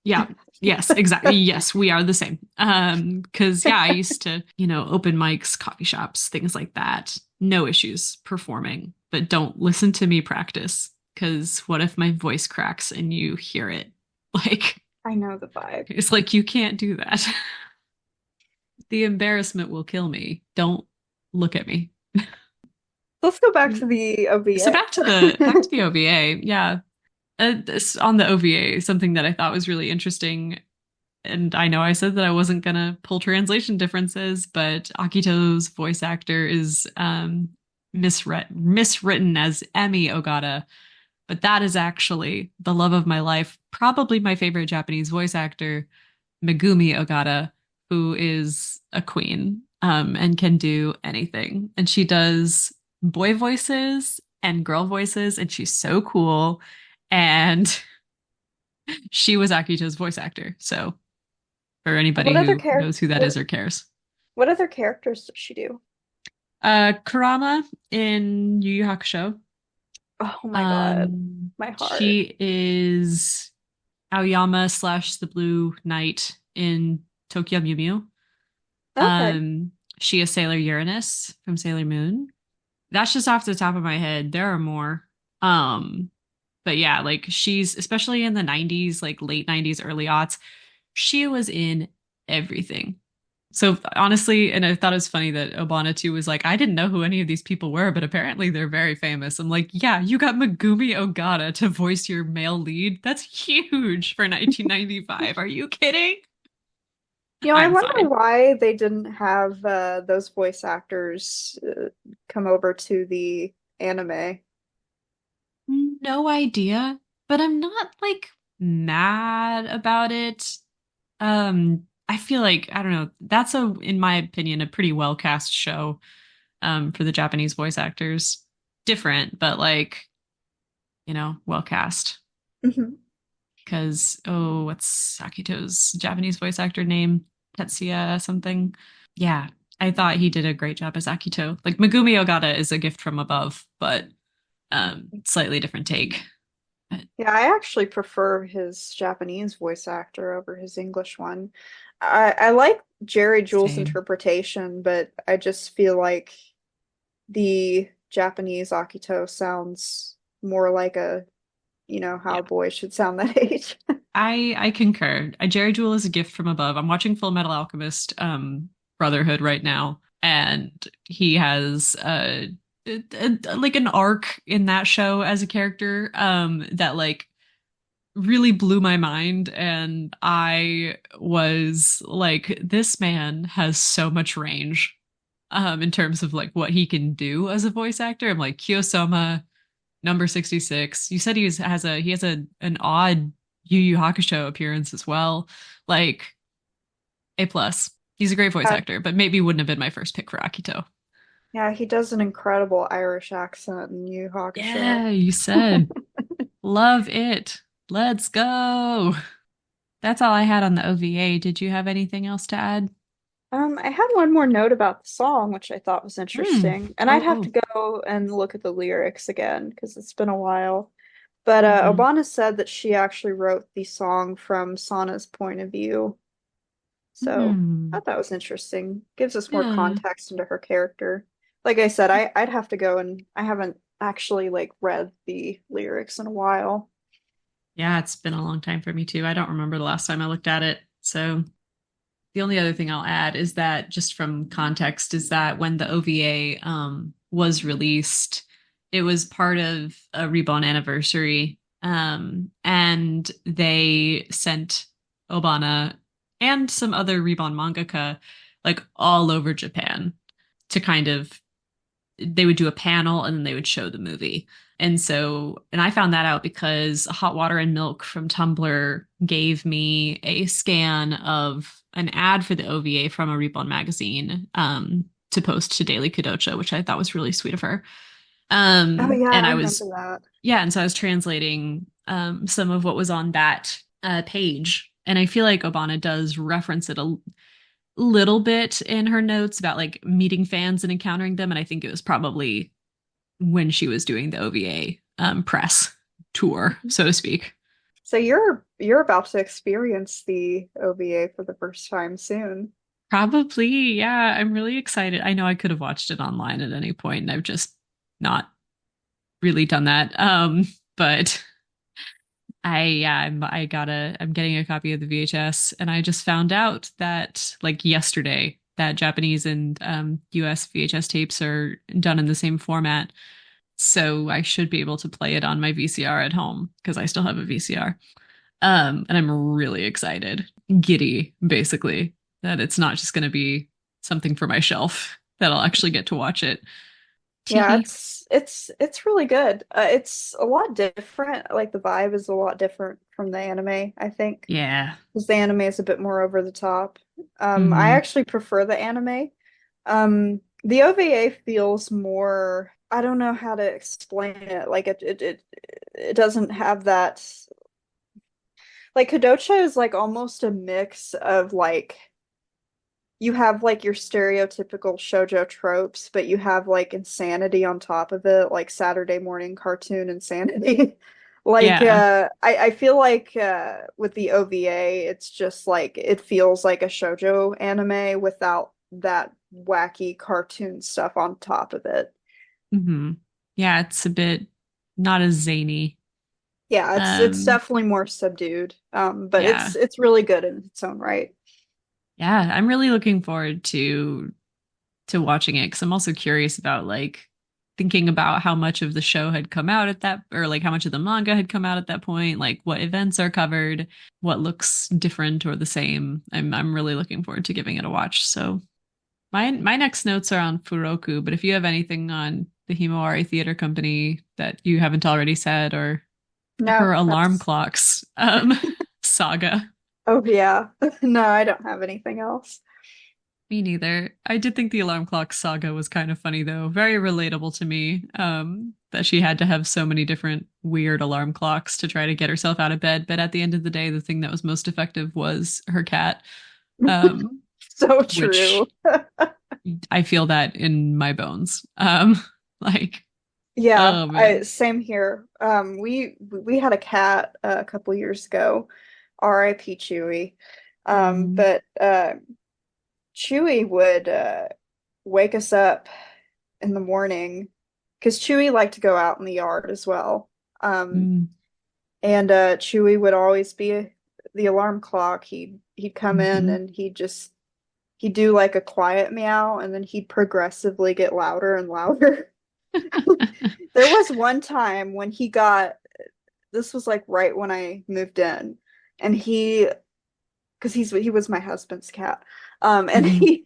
Yeah. Yes, exactly. Yes, we are the same. Because yeah, I used to, open mics, coffee shops, things like that. No issues performing, but don't listen to me practice. Because what if my voice cracks and you hear it? Like, I know the vibe. it's like you can't do that. The embarrassment will kill me. Don't look at me. Let's go back to the So OVA. back to the OVA. Yeah. On the OVA, something that I thought was really interesting, and I know I said that I wasn't gonna pull translation differences, but Akito's voice actor is miswritten as Emi Ogata, but that is actually the love of my life, probably my favorite Japanese voice actor, Megumi Ogata, who is a queen and can do anything. And she does boy voices and girl voices, and she's so cool. And she was Akito's voice actor. So for What anybody other who knows who that is or cares. what other characters does she do? Kurama in Yu Yu Hakusho. Oh my God, my heart. She is Aoyama slash the Blue Knight in Tokyo Mew Mew. Okay. She is Sailor Uranus from Sailor Moon. That's just off the top of my head. There are more. Um, but yeah, like she's especially in the 90s, like late 90s, early aughts, she was in everything. So honestly, and I thought it was funny that Obana too was like, I didn't know who any of these people were, but apparently they're very famous. I'm like, yeah, you got Megumi Ogata to voice your male lead. That's huge for 1995. Are you kidding? I I'm wonder fine. why they didn't have those voice actors come over to the anime. No idea, but I'm not like mad about it. I feel like, I don't know, that's in my opinion, a pretty well cast show for the Japanese voice actors. Different, but like, well cast. Mhm. Because, oh, what's Akito's Japanese voice actor name? Tetsuya something. Yeah, I thought he did a great job as Akito. Like Megumi Ogata is a gift from above, but slightly different take. But Yeah, I actually prefer his Japanese voice actor over his English one. I like Jerry Jules' same. interpretation, but I just feel like the Japanese Akito sounds more like how Yeah. a boy should sound that age. I concur. Jerry Jewell is a gift from above. I'm watching Full Metal Alchemist Brotherhood right now, and he has like an arc in that show as a character that like really blew my mind, and I was like, this man has so much range in terms of like what he can do as a voice actor. I'm like Kiyosoma number 66. You said he has an odd Yu Yu Hakusho appearance as well. Like A plus. He's a great voice Uh, actor, but maybe wouldn't have been my first pick for Akito. yeah, he does an incredible Irish accent in Yu Yu Hakusho. Yeah, you said. Love it. Let's go. That's all I had on the OVA. Did you have anything else to add? I had one more note about the song, which I thought was Hmm. interesting, and I'd Oh, have to oh. go and look at the lyrics again because it's been a while. But Hmm. Obana said that she actually wrote the song from Sana's point of view, so I Hmm. thought that was interesting. Gives us more Yeah. context into her character. Like I said, I'd have to go and I haven't actually like read the lyrics in a while. Yeah, it's been a long time for me too. I don't remember the last time I looked at it. So the only other thing I'll add is that just from context is that when the OVA was released, it was part of a Ribon anniversary. And they sent Obana and some other Ribon mangaka like all over Japan to kind of they would do a panel and then they would show the movie. And I found that out because Hot Water and Milk from Tumblr gave me a scan of an ad for the OVA from a Reborn magazine to post to Daily Kodocha, which I thought was really sweet of her. Oh yeah, And I I remember was, that. yeah, and so I was translating some of what was on that page. And I feel like Obana does reference it a little bit in her notes about like meeting fans and encountering them. And I think it was probably when she was doing the OVA press tour, so to speak. So you're about to experience the OVA for the first time soon. Probably, yeah. I'm really excited. I know I could have watched it online at any point, and I've just not really done that. But I'm getting a copy of the VHS, and I just found out that like yesterday that Japanese and US VHS tapes are done in the same format. So I should be able to play it on my VCR at home because I still have a VCR. And I'm really excited, giddy, basically, that it's not just going to be something for my shelf, that I'll actually get to watch it. Yeah, Teehee. it's really good. It's a lot different. Like the vibe is a lot different from the anime, I think, Yeah. because the anime is a bit more over the top. I Hmm. actually prefer the anime. The OVA feels more, I don't know how to explain it. Like it doesn't have that. Like Kodocha is like almost a mix of like you have like your stereotypical shoujo tropes, but you have like insanity on top of it, like Saturday morning cartoon insanity. Like Yeah. I feel like with the OVA, it's just like it feels like a shoujo anime without that wacky cartoon stuff on top of it. Hmm. Yeah, it's a bit not as zany. Yeah, it's Um, definitely more subdued. But yeah. it's really good in its own right. Yeah, I'm really looking forward to watching it because I'm also curious about like thinking about how much of the show had come out at that or like how much of the manga had come out at that point, like what events are covered, what looks different or the same. I'm really looking forward to giving it a watch. So my next notes are on Furoku, but if you have anything on the Himawari Theater Company that you haven't already said or her No, alarm that's clocks saga. oh yeah. No, I don't have anything else. Me neither. I did think the alarm clock saga was kind of funny though. Very relatable to me. That she had to have so many different weird alarm clocks to try to get herself out of bed. But at the end of the day, the thing that was most effective was her cat. Um, So which true. I feel that in my bones. Like, Yeah, oh I man. same here. We had a cat a couple years ago, R.I.P. Chewy. Mm, But Chewy would wake us up in the morning because Chewy liked to go out in the yard as well. Um, mm, and Chewy would always be the alarm clock. He'd come in mhm. and he'd do like a quiet meow and then he'd progressively get louder and louder. There was one time when he got this was like right when I moved in and because he was my husband's cat. And Mhm.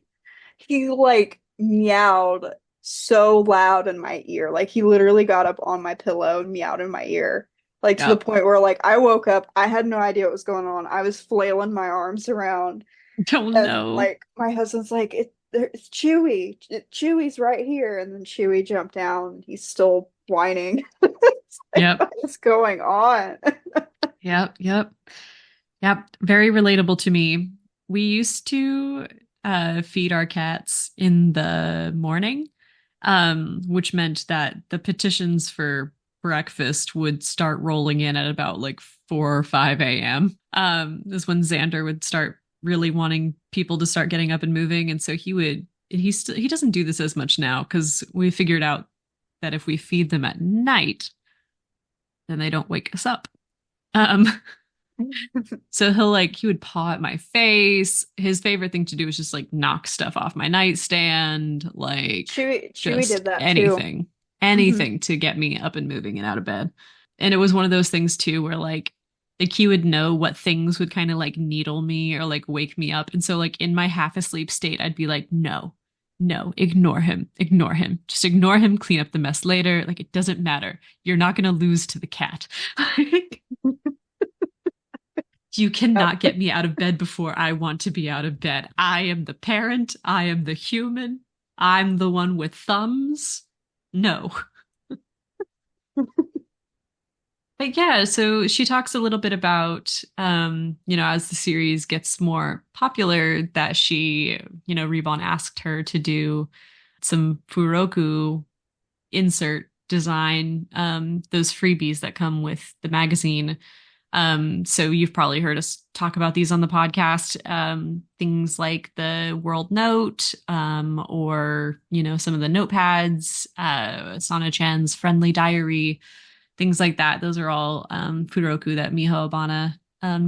he like meowed so loud in my ear. Like he literally got up on my pillow and meowed in my ear. Like to the Yep. point where like I woke up, I had no idea what was going on. I was flailing my arms around Don't and know. like my husband's like it's Chewy. Chewy's right here and then Chewy jumped down. He's still whining. It's like Yep. what is going on? Yep. Yep. Yep, very relatable to me. We used to feed our cats in the morning, which meant that the petitions for breakfast would start rolling in at about like 4 or 5 a.m. Is when Xander would start really wanting people to start getting up and moving, and so he doesn't do this as much now because we figured out that if we feed them at night, then they don't wake us up. Um, So he would paw at my face. His favorite thing to do was just like knock stuff off my nightstand, like Chewy just did that too. anything, Hmm. anything to get me up and moving and out of bed. And it was one of those things too where like he would know what things would kind of like needle me or like wake me up. And so like in my half asleep state, I'd be like, no, no, ignore him, ignore him. Just ignore him, clean up the mess later. Like it doesn't matter. You're not gonna lose to the cat. You Yep. cannot get me out of bed before I want to be out of bed. I am the parent. I am the human. I'm the one with thumbs. No. But yeah, so she talks a little bit about, as the series gets more popular, that Ribon asked her to do some Furoku insert design, those freebies that come with the magazine. So you've probably heard us talk about these on the podcast. Things like the World Note, or some of the notepads, Sana-chan's Friendly Diary, things like that. Those are all Furoku that Miho Obana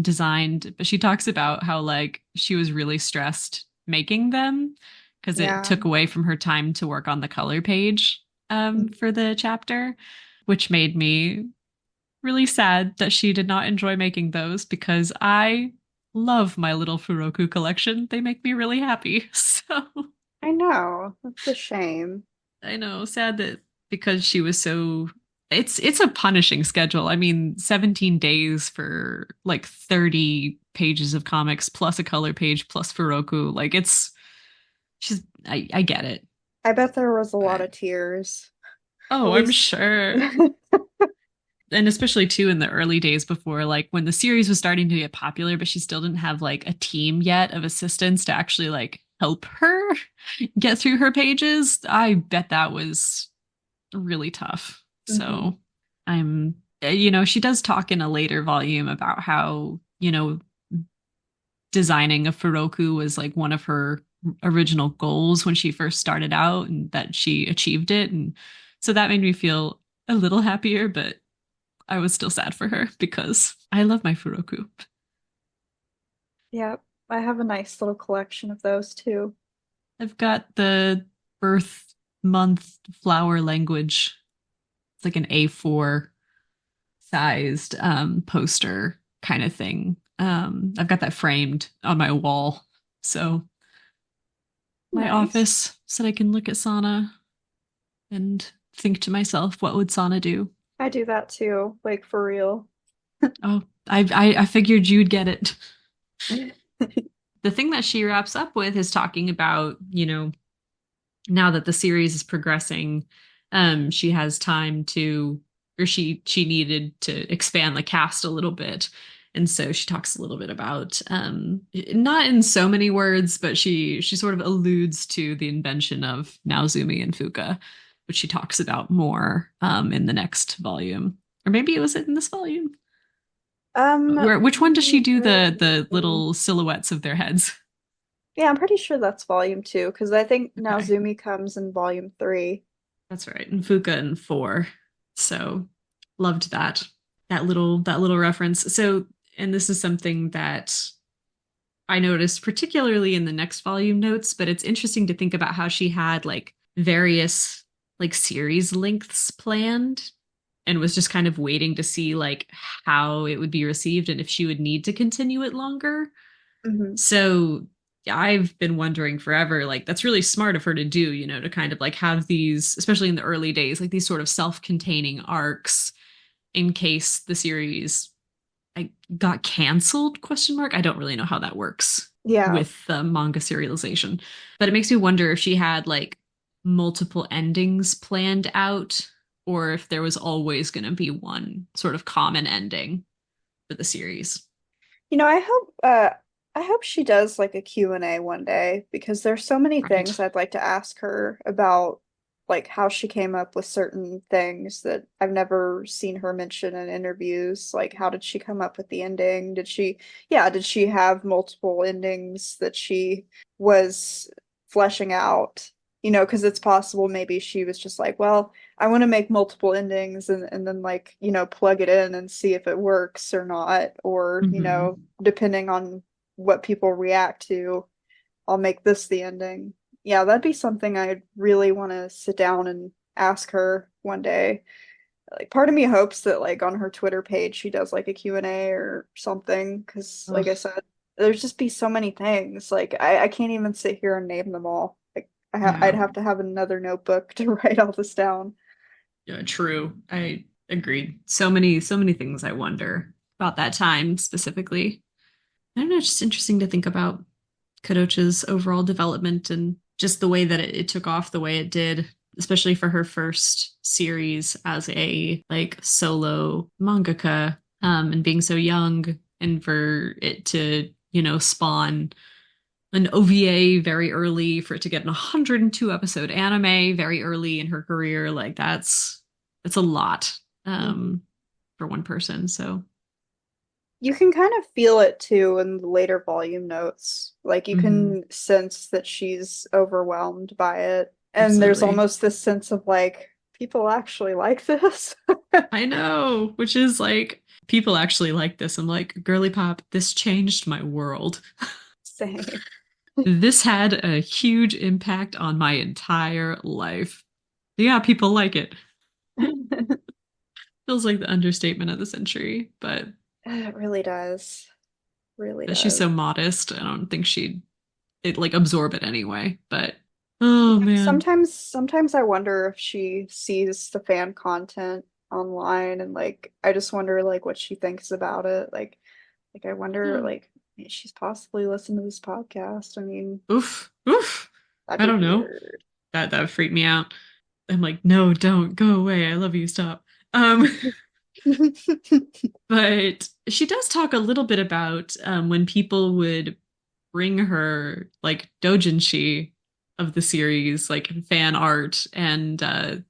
designed. But she talks about how like she was really stressed making them because it Yeah. took away from her time to work on the color page Mhm. for the chapter, which made me really sad that she did not enjoy making those because I love my little Furoku collection. They make me really happy. So I know. That's a shame. I know, sad that because she was so it's a punishing schedule. I mean, 17 days for like 30 pages of comics plus a color page plus Furoku. Like I get it. I bet there was a lot But of tears. At oh, I'm least. sure. And especially too in the early days before like when the series was starting to get popular but she still didn't have like a team yet of assistants to actually like help her get through her pages. I bet that was really tough. Hmm. So I'm she does talk in a later volume about how designing a Furoku was like one of her original goals when she first started out and that she achieved it. And so that made me feel a little happier, but I was still sad for her because I love my Furoku. Yep. I have a nice little collection of those too. I've got the birth month flower language. It's like an A4 sized poster kind of thing. I've got that framed on my wall. So my Nice. office so that I can look at Sana and think to myself, what would Sana do? I do that too, like for real. Oh, I figured you'd get it. The thing that she wraps up with is talking about, now that the series is progressing, she has time to, or she needed to expand the cast a little bit. And so she talks a little bit about, not in so many words, but she sort of alludes to the invention of Naozumi and Fuka, which she talks about more in the next volume. Or maybe it was in this volume. Which one does she do the mm, little silhouettes of their heads? yeah, I'm pretty sure that's volume two because I think Okay. Naozumi comes in volume three. That's right. And Fuka and four. So loved that little reference. So and this is something that I noticed particularly in the next volume notes, but it's interesting to think about how she had like various like series lengths planned and was just kind of waiting to see like how it would be received and if she would need to continue it longer. Hmm. So yeah, I've been wondering forever, like that's really smart of her to do, to kind of like have these, especially in the early days, like these sort of self-containing arcs in case the series like got canceled, question mark. I don't really know how that works Yeah. with manga serialization. But it makes me wonder if she had like multiple endings planned out or if there was always going to be one sort of common ending for the series. I hope she does like a Q&A one day because there's so many Right. things I'd like to ask her about like how she came up with certain things that I've never seen her mention in interviews. Like how did she come up with the ending? Did she have multiple endings that she was fleshing out? because it's possible maybe she was just like, well, I want to make multiple endings and then like, plug it in and see if it works or not, or, Hmm. depending on what people react to, I'll make this the ending. Yeah, that'd be something I'd really want to sit down and ask her one day. Like part of me hopes that like on her Twitter page she does like a Q&A or something because like I Ugh, said, there's just be so many things. Like I can't even sit here and name them all. Like I'd yeah. have to have another notebook to write all this down. Yeah, true. I agreed. So many things I wonder about that time specifically. I don't know, it's just interesting to think about Kodocha's overall development and just the way that it took off the way it did, especially for her first series as a like solo mangaka, and being so young and for it to, spawn an OVA very early, for it to get an 102 episode anime very early in her career. Like that's a lot Mhm. for one person. So You can kind of feel it too in the later volume notes. Like you mhm, can sense that she's overwhelmed by it. And there's absolutely. almost this sense of like, people actually like this. I know, which is like people actually like this. I'm like, girly pop, this changed my world. Same. This had a huge impact on my entire life. Yeah, people like it. Feels like the understatement of the century, but It really does. Really she's does. so modest. I don't think she'd it like absorb it anyway. But oh Yeah, man. sometimes I wonder if she sees the fan content online and like I just wonder like what she thinks about it. Like I wonder like she's possibly listened to this podcast. I mean, Oof, oof. that'd I be don't know. weird. That would freak me out. I'm like, no, don't go away. I love you. Stop. But she does talk a little bit about when people would bring her like doujinshi of the series, like fan art and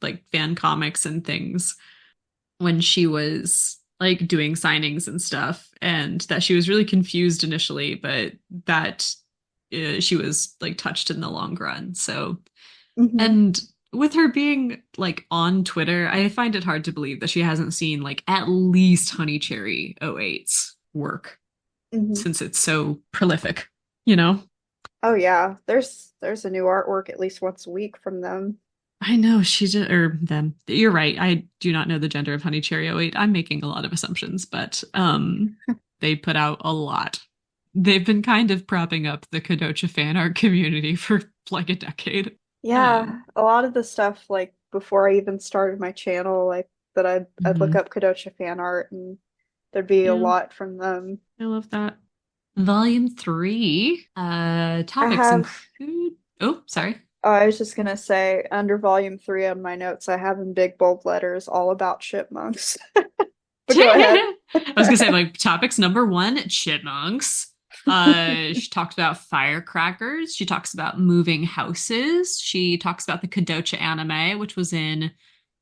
like fan comics and things when she was like doing signings and stuff, and that she was really confused initially, but that she was like touched in the long run. So, Hmm. and with her being like on Twitter, I find it hard to believe that she hasn't seen like at least Honey Cherry '08's work Hmm. since it's so prolific, you know? Oh yeah, there's a new artwork at least once a week from them. I know she did, or them. You're right. I do not know the gender of Honey Cherry '08. I'm making a lot of assumptions, but they put out a lot. They've been kind of propping up the Kodocha fan art community for like a decade. Um, Yeah, a lot of the stuff like before I even started my channel, like that I'd look mhm. up Kodocha fan art and there'd be a Yeah, lot from them. I love that. Volume three, I topics have include. Oh, sorry. I was just gonna say under volume 3 on my notes I have in big bold letters all about chipmunks. But go ahead. I was gonna say like topics number one, chipmunks. She talks about firecrackers. She talks about moving houses. She talks about the Kodocha anime, which was in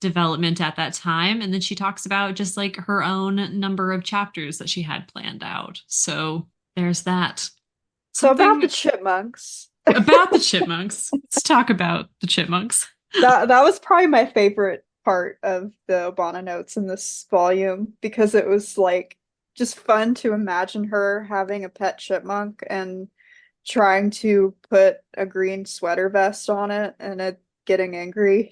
development at that time, and then she talks about just like her own number of chapters that she had planned out. So there's that. So about the Something chipmunks. about the chipmunks. Let's talk about the chipmunks. That was probably my favorite part of the Obana notes in this volume because it was like just fun to imagine her having a pet chipmunk and trying to put a green sweater vest on it and it getting angry.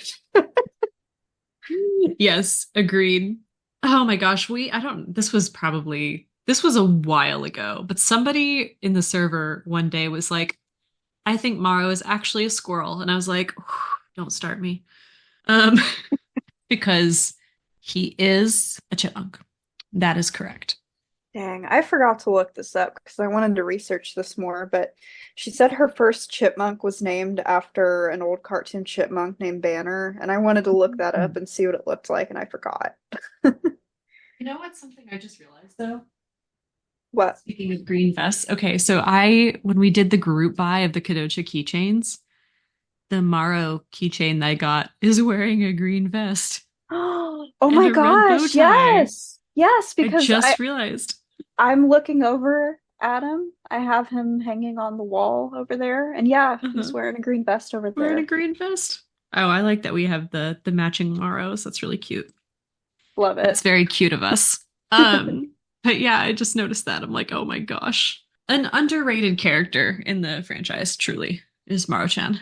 Yes, agreed. Oh my gosh, I don't, this was a while ago, but somebody in the server one day was like, I think Maro is actually a squirrel. And I was like, don't start me. Um, because he is a chipmunk. That is correct. Dang, I forgot to look this up because I wanted to research this more, but she said her first chipmunk was named after an old cartoon chipmunk named Banner, and I wanted to look that up Mm. and see what it looked like, and I forgot. You know what's something I just realized though? What? Speaking of green vests, okay, so when we did the group buy of the Kodocha keychains, the Maro keychain that I got is wearing a green vest Oh and my a red bow gosh, tie. yes. Yes, I because just realized. I'm looking over Adam. I have him hanging on the wall over there. And yeah, he's Uh-huh. wearing a green vest over We're in a there. green vest. Oh, I like that we have the matching Maros. That's really cute. Love That's it. very cute of us. But yeah, I just noticed that. I'm like, oh my gosh. An underrated character in the franchise, truly, is Maro-chan.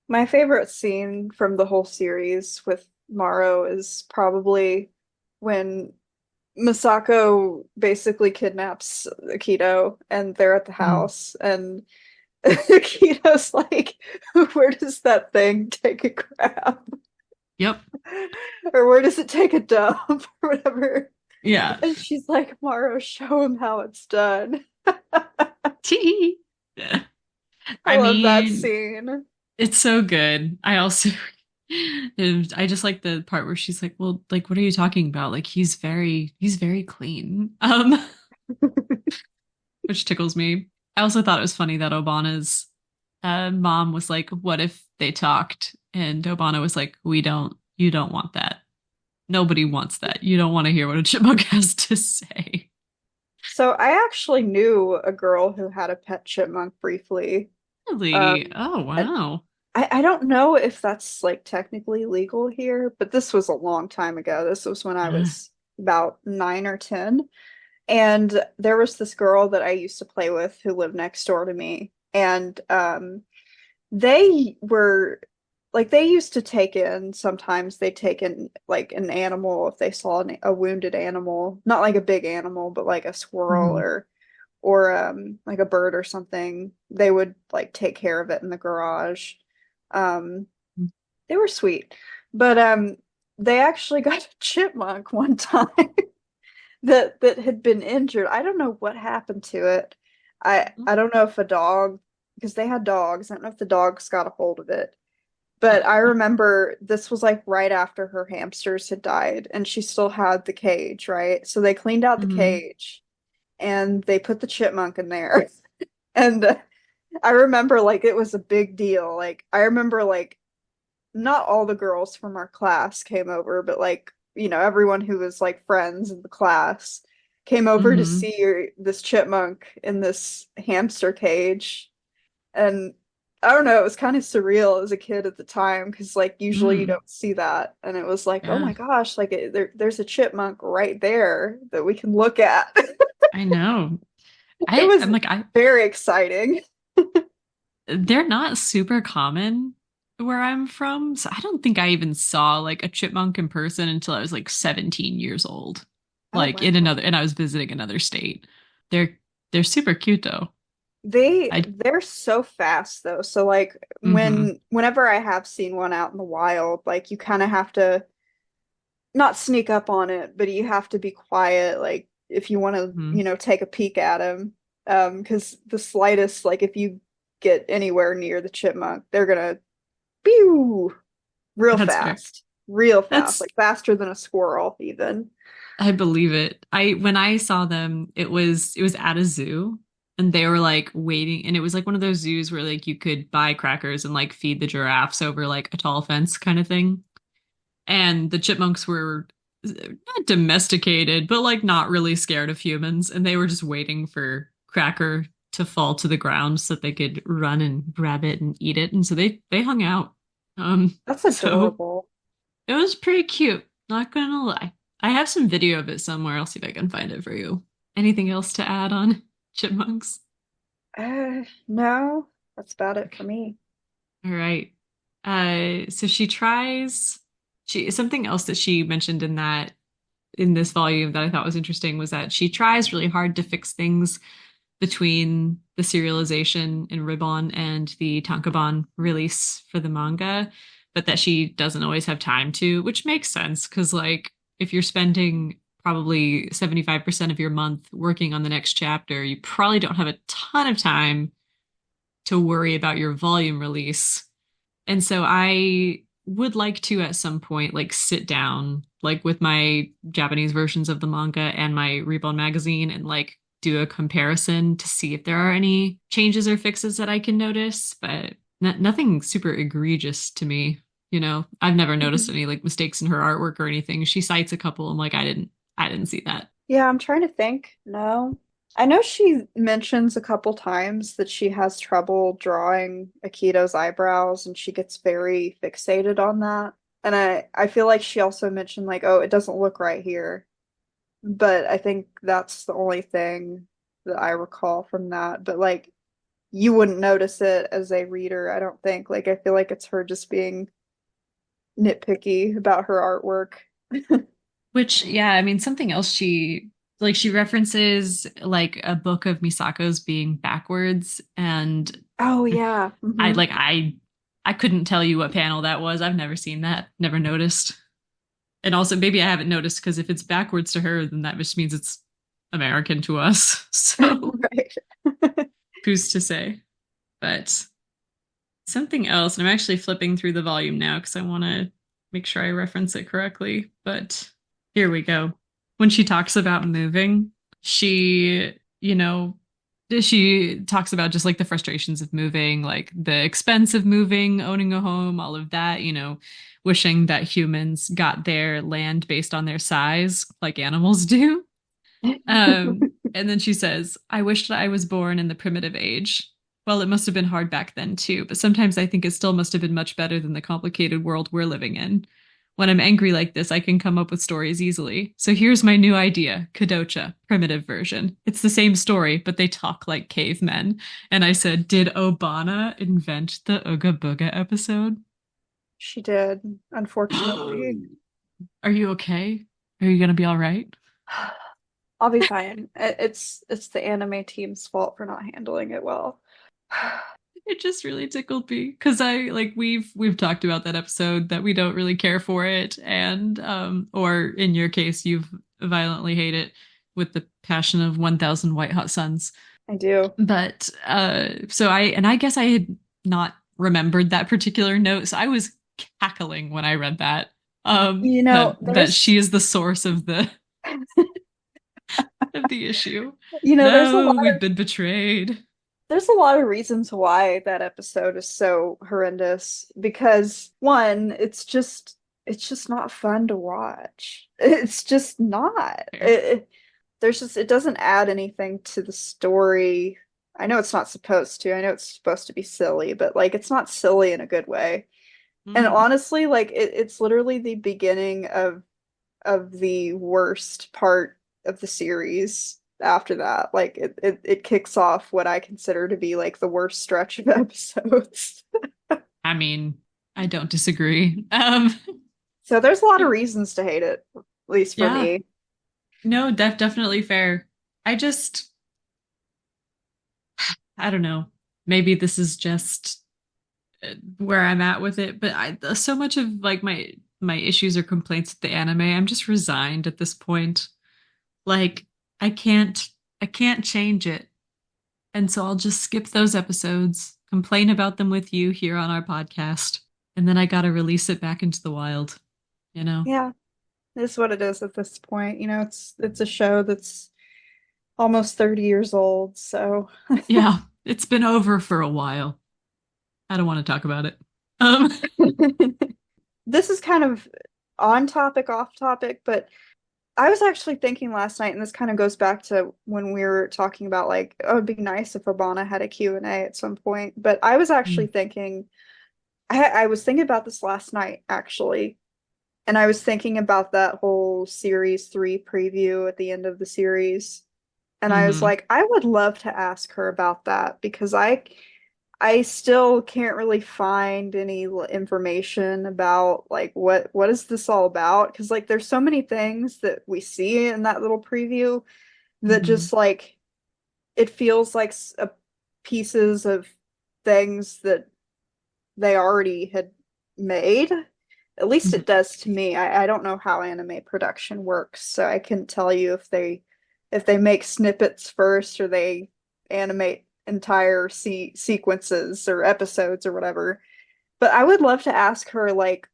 My favorite scene from the whole series with Maro is probably when Misako basically kidnaps Akito and they're at the Mm. house and Akito's like, where does that thing take a crap? Yep. Or where does it take a dump? Or whatever. Yeah. And she's like, Maro, show him how it's done. Tee. I I love that mean, scene. it's so good. I also I just like the part where she's like, "Well, like what are you talking about? Like he's very clean." Which tickles me. I also thought it was funny that Obana's mom was like, "What if they talked?" And Obana was like, "We don't. You don't want that. Nobody wants that. You don't want to hear what a chipmunk has to say." So I actually knew a girl who had a pet chipmunk briefly. Really? Um, Oh, and wow. I don't know if that's like technically legal here, but this was a long time ago. This was when I Uh, was about 9 or 10. And there was this girl that I used to play with who lived next door to me. And they were like they used to take in sometimes they take in like an animal if they saw a wounded animal, not like a big animal, but like a squirrel mhm, or like a bird or something. They would like take care of it in the garage. Um they were sweet. But they actually got a chipmunk one time that had been injured. I don't know what happened to it. I don't know if a dog because they had dogs. I don't know if the dogs got a hold of it. But I Oh. remember this was like right after her hamsters had died and she still had the cage, right? So they cleaned out the Mhm, cage and they put the chipmunk in there. And I remember like it was a big deal. Like I remember like not all the girls from our class came over, but like, everyone who was like friends in the class came over to mhm. see this chipmunk in this hamster cage. And I don't know, it was kind of surreal as a kid at the time because like usually you Mm, don't see that. And it was like, oh yeah, my gosh, like there's a chipmunk right there that we can look at. I know. It was I'm like I very exciting. they're not super common where I'm from, so I don't think I even saw like a chipmunk in person until I was like 17 years old. Oh Like wow. in another and I was visiting another state. They're they're super cute though. I They're so fast though. So like mhm. whenever I have seen one out in the wild, like you kind of have to not sneak up on it, but you have to be quiet like if you want to, Mhm. take a peek at them. Because the slightest like if you get anywhere near the chipmunk, they're gonna pew real That's fair. fast. Real fast, That's like faster than a squirrel even. I believe it. I when I saw them, it was at a zoo and they were like waiting and it was like one of those zoos where like you could buy crackers and like feed the giraffes over like a tall fence kind of thing. And the chipmunks were not domesticated, but like not really scared of humans and they were just waiting for Cracker to fall to the ground so that they could run and grab it and eat it. And so they hung out. That's So adorable. it was pretty cute, not gonna lie. I have some video of it somewhere. I'll see if I can find it for you. Anything else to add on chipmunks? No, that's about it for Okay. me. All right. So she tries she something else that she mentioned in this volume that I thought was interesting was that she tries really hard to fix things between the serialization in Ribon and the Tankobon release for the manga, but that she doesn't always have time to, which makes sense because, like, if you're spending probably 75% of your month working on the next chapter, you probably don't have a ton of time to worry about your volume release. And so I would like to at some point like sit down like with my Japanese versions of the manga and my Reborn magazine and like do a comparison to see if there are any changes or fixes that I can notice, but nothing super egregious to me. I've never noticed any like mistakes in her artwork or anything. She cites a couple. I'm like, I didn't see that. Yeah, I'm trying to think. No. I know she mentions a couple times that she has trouble drawing Akito's eyebrows and she gets very fixated on that. And I feel like she also mentioned like, oh, it doesn't look right here. But I think that's the only thing that I recall from that. But like you wouldn't notice it as a reader, I don't think. Like I feel like it's her just being nitpicky about her artwork. Which, yeah, I mean, something else she references like a book of Misako's being backwards, and Oh yeah. I Hmm. like I couldn't tell you what panel that was. I've never seen that, never noticed. And also maybe I haven't noticed because if it's backwards to her, then that just means it's American to us. So Right. who's to say? But something else, and I'm actually flipping through the volume now because I want to make sure I reference it correctly. But here we go. When she talks about moving, she, she talks about just like the frustrations of moving, like the expense of moving, owning a home, all of that, wishing that humans got their land based on their size, like animals do. And then she says, I wish that I was born in the primitive age. Well, it must have been hard back then too, but sometimes I think it still must have been much better than the complicated world we're living in. When I'm angry like this, I can come up with stories easily. So here's my new idea, Kodocha, primitive version. It's the same story, but they talk like cavemen. And I said, did Obana invent the Ooga Booga episode? She did, unfortunately. Are you okay? Are you gonna be all right? I'll be fine. It's the anime team's fault for not handling it well. It just really tickled me because I like we've talked about that episode that we don't really care for it, and or in your case you've violently hate it with the passion of 1,000 white hot suns. I do. But so I guess I had not remembered that particular note, so I was cackling when I read that. You know, That she is the source of the issue. there's a No, lot we've of been betrayed. reasons why that episode is so horrendous because one, it's just not fun to watch. It's just not. Fair. It doesn't add anything to the story. I know it's not supposed to. I know it's supposed to be silly, but like it's not silly in a good way. And Mm-hmm. honestly, like it's literally the beginning of the worst part of the series after that. Like it kicks off what I consider to be like the worst stretch of episodes. I mean, I don't disagree. So there's a lot of reasons to hate it, at least for Yeah, me. no, definitely fair. I just, I don't know. Maybe this is just where I'm at with it, but so much of like my issues or complaints with the anime, I'm just resigned at this point. Like I can't I can't change it. And so I'll just skip those episodes, complain about them with you here on our podcast, and then I got to release it back into the wild, you know. Yeah, it's what it is at this point. It's a show that's almost 30 years old, so Yeah, it's been over for a while. I don't want to talk about it. Um, this is kind of on topic, off topic, but I was actually thinking last night, and this kind of goes back to when we were talking about like, oh, it'd be nice if Obana had a Q&A at some point. But I was actually thinking, I was thinking about this last night, actually. And I was thinking about that whole series 3 preview at the end of the series. And I was mm-hmm. like, I would love to ask her about that because I still can't really find any information about like what is this all about? Because like there's so many things that we see in that little preview that Mm-hmm. just like it feels like pieces of things that they already had made. At least Mm-hmm. it does to me. I don't know how anime production works, so I couldn't tell you if they make snippets first or they animate entire sequences or episodes or whatever. But I would love to ask her, like,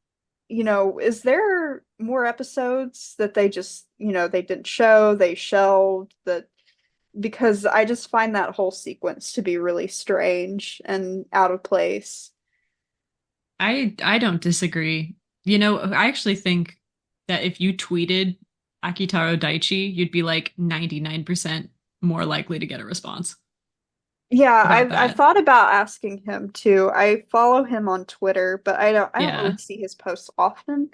is there more episodes that they just, they didn't show, they shelved that because I just find that whole sequence to be really strange and out of place. I don't disagree. I actually think that if you tweeted Akitaro Daichi, you'd be like 99%. more likely to get a response Yeah, about I've that. thought about asking him too. I follow him on Twitter, but I don't really Yeah. see his posts often.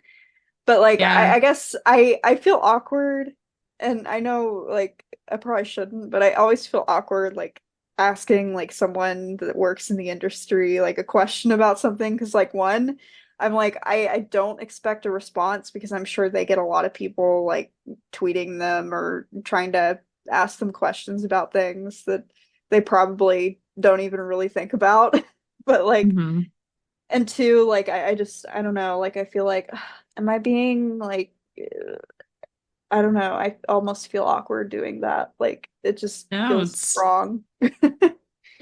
But like Yeah. I guess I feel awkward, and I know like I probably shouldn't, but I always feel awkward like asking like someone that works in the industry like a question about something, because like one, I'm like I don't expect a response because I'm sure they get a lot of people like tweeting them or trying to ask them questions about things that they probably don't even really think about. But like, Hmm. and two, like I just I don't know, like I feel like am I being like I don't know, I almost feel awkward doing that. Like it just No, feels it's wrong.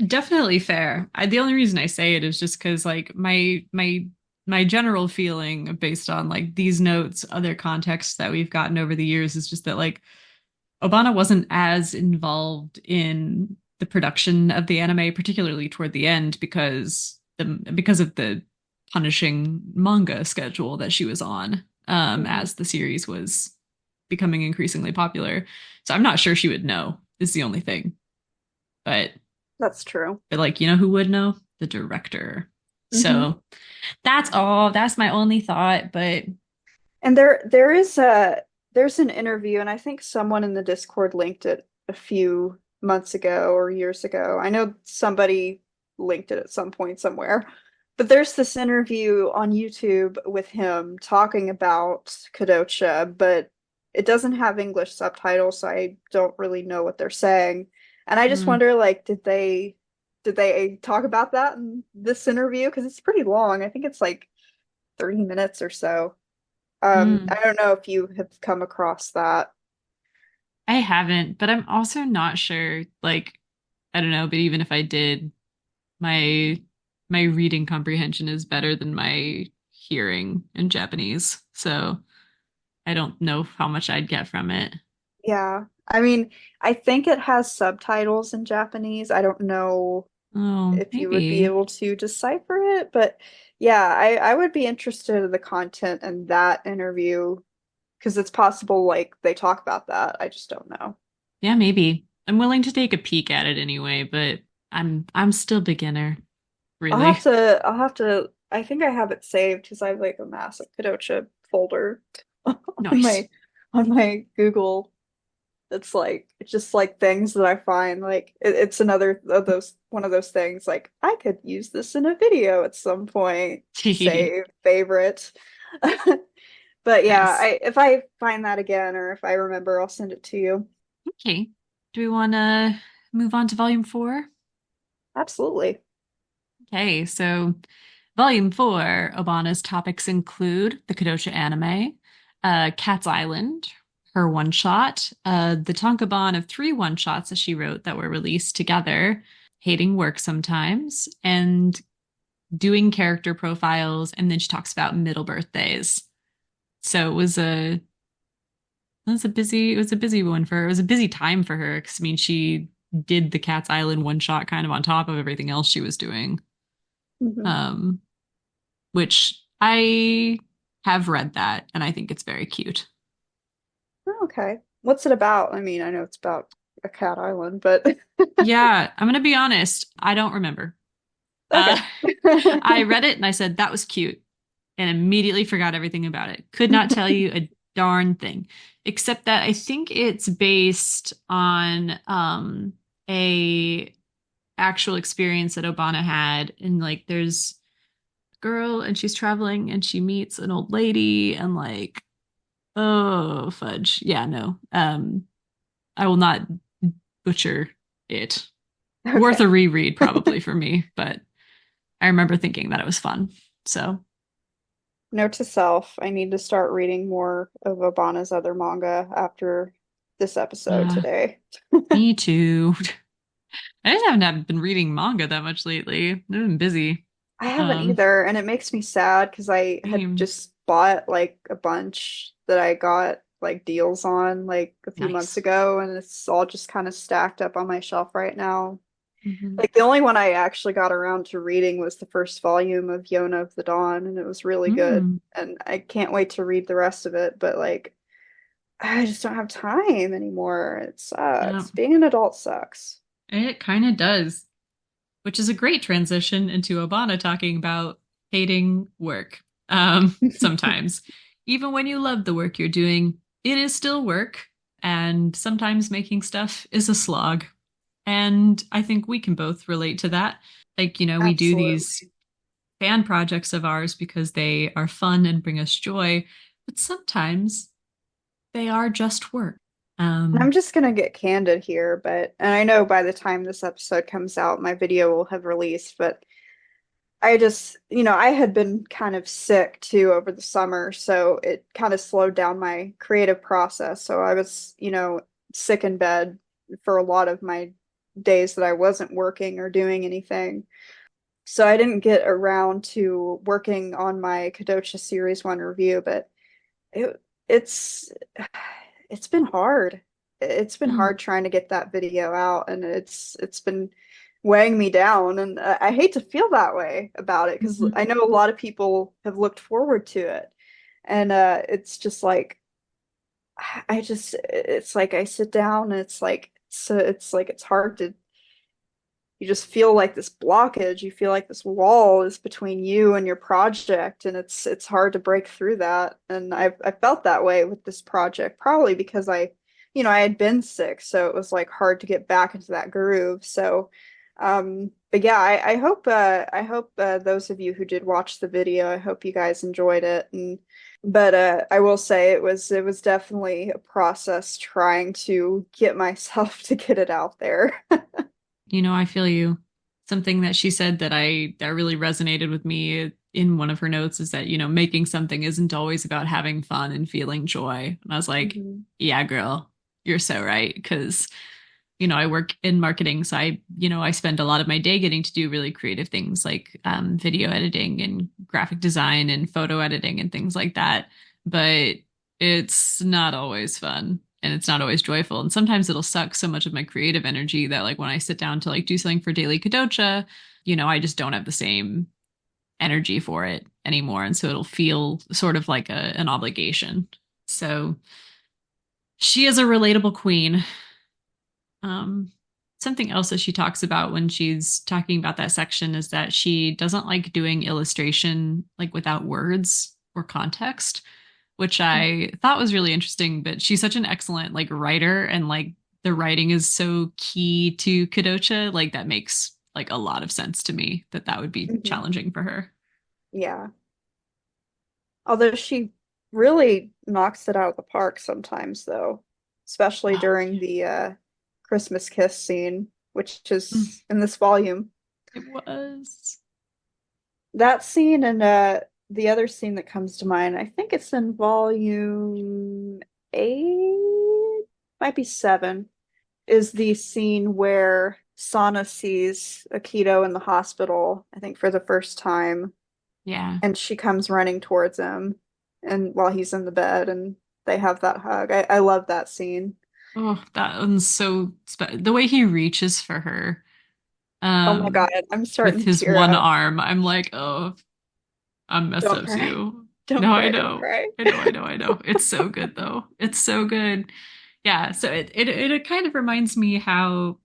definitely fair. The only reason I say it is just because like my general feeling based on like these notes, other contexts that we've gotten over the years is just that like Obana wasn't as involved in the production of the anime, particularly toward the end, because of the punishing manga schedule that she was on, Mhm. as the series was becoming increasingly popular. So I'm not sure she would know, is the only thing. But That's true. but like, you know who would know? The director. Hmm. So that's all. That's my only thought. But And there is a there's an interview, and I think someone in the Discord linked it a few months ago or years ago. I know somebody linked it at some point somewhere. But there's this interview on YouTube with him talking about Kodocha, but it doesn't have English subtitles, so I don't really know what they're saying. And I just mm, wonder, like, did they talk about that in this interview? Because it's pretty long. I think it's like 30 minutes or so. mm, I don't know if you have come across that. I haven't, but I'm also not sure. Like, I don't know, but even if I did, my my reading comprehension is better than my hearing in Japanese. So I don't know how much I'd get from it. Yeah. I mean, I think it has subtitles in Japanese. I don't know Oh, if you would be maybe. able to decipher it, but yeah, I would be interested in the content in that interview because it's possible like they talk about that. I just don't know. Yeah, maybe. I'm willing to take a peek at it anyway, but I'm still beginner, really. I think I have it saved because I have like a massive Kodocha folder on Nice. my Google. It's just like things that I find like it's another of those one of those things like I could use this in a video at some point. Save favorite. But yeah, Nice. I if I find that again or if I remember, I'll send it to you. Okay. Do we want to move on to volume four? Absolutely. Okay, so volume four, Obana's topics include the Kodocha anime, Cat's Island, her one shot, the Tankobon of three one shots that she wrote that were released together, hating work sometimes, and doing character profiles, and then she talks about middle birthdays. So it was a busy one for her. It was a busy time for her because I mean she did the Cat's Island one shot kind of on top of everything else she was doing. Hmm. Um, which I have read that and I think it's very cute. Okay. What's it about? I mean, I know it's about a cat island, but Yeah, I'm gonna be honest, I don't remember. Uh, okay. I read it and I said that was cute and immediately forgot everything about it. Could not tell you a darn thing, except that I think it's based on a actual experience that Obana had. And like there's a girl and she's traveling and she meets an old lady and like, oh fudge. Yeah, no. I will not butcher it. Worth a Okay. reread probably for me, but I remember thinking that it was fun. So Note to self, I need to start reading more of Obana's other manga after this episode uh, today. me too. I just haven't been reading manga that much lately. I've been busy. I haven't Um, either, and it makes me sad because I had Same. just bought like a bunch that I got like deals on like a few months Nice. ago, and it's all just kind of stacked up on my shelf right now. Hmm. Like the only one I actually got around to reading was the first volume of Yona of the Dawn, and it was really good. Mm. And I can't wait to read the rest of it, but like I just don't have time anymore. It Yeah, sucks. Being an adult sucks. it kind of does, which is a great transition into Obana talking about hating work. Sometimes, even when you love the work you're doing, it is still work, and sometimes making stuff is a slog. And I think we can both relate to that. Like, we do these Absolutely. fan projects of ours because they are fun and bring us joy, but sometimes they are just work. I'm Um, just gonna get candid here, and I know by the time this episode comes out, my video will have released, but I just, I had been kind of sick too over the summer, so it kind of slowed down my creative process. So I was, sick in bed for a lot of my days that I wasn't working or doing anything. So I didn't get around to working on my Kodocha Series 1 review, but it it's it's been hard. It's been mm, hard trying to get that video out, and it's been weighing me down, and I hate to feel that way about it because mhm, I know a lot of people have looked forward to it, and it's just like it's like I sit down and it's like it's hard to you just feel like this blockage. You feel like this wall is between you and your project, and it's hard to break through that. And I felt that way with this project, probably because I had been sick, so it was like hard to get back into that groove. So, but yeah, I hope those of you who did watch the video, I hope you guys enjoyed it. And but I will say it was definitely a process trying to get myself to get it out there. I feel you. Something that she said that really resonated with me in one of her notes is that, making something isn't always about having fun and feeling joy. And I was like, Mhm. yeah, girl, you're so right. Because, I work in marketing. So I spend a lot of my day getting to do really creative things like video editing and graphic design and photo editing and things like that. But it's not always fun and it's not always joyful. And sometimes it'll suck so much of my creative energy that like when I sit down to like do something for daily Kodocha, I just don't have the same energy for it anymore. And so it'll feel sort of like an obligation. So she is a relatable queen. Um, Something else that she talks about when she's talking about that section is that she doesn't like doing illustration like without words or context, which I thought was really interesting. But she's such an excellent like writer, and like the writing is so key to Kodocha. Like that makes like a lot of sense to me that that would be Mhm. challenging for her. Yeah. Although she really knocks it out of the park sometimes, though, especially Oh, during the Christmas kiss scene, which yeah. is in this volume. It was. That scene and the other scene that comes to mind, I think it's in volume 8, might be 7, is the scene where Sana sees Akito in the hospital, I think for the first time, Yeah. and she comes running towards him and while he's in the bed and they have that hug. I love that scene. Oh, that one's so the way he reaches for her. Oh my God, um, I'm with starting to his tear one up. arm. I'm like, oh, I'm messed Don't up cry. too. Don't No, I cry, don't know. cry. I know, I know, I know. It's so good though. It's so good. Yeah, so it kind of reminds me how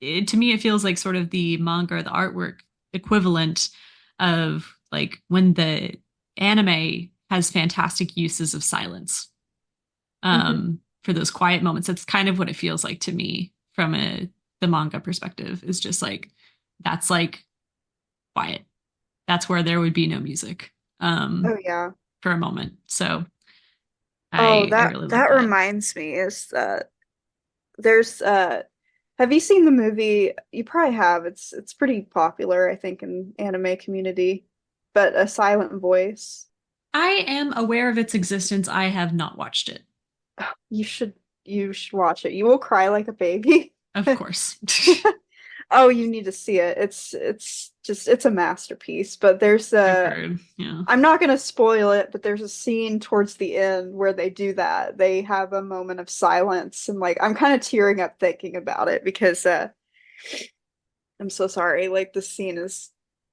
to me it feels like sort of the manga or the artwork equivalent of like when the anime has fantastic uses of silence. Hmm. For those quiet moments. That's kind of what it feels like to me from the manga perspective is just like that's like quiet. That's where there would be no music Oh yeah. for a moment. So Oh, I that really love that that. reminds me is there's have you seen the movie? You probably have. It's pretty popular, I think, in anime community. But A Silent Voice. I am aware of its existence. I have not watched it. You should you should watch it. You will cry like a baby. Of course. Oh, you need to see it. It's a masterpiece. But there's I've a heard. Yeah. I'm not gonna spoil it, but there's a scene towards the end where they do that. They have a moment of silence, and like I'm kind of tearing up thinking about it because I'm so sorry. Like the scene is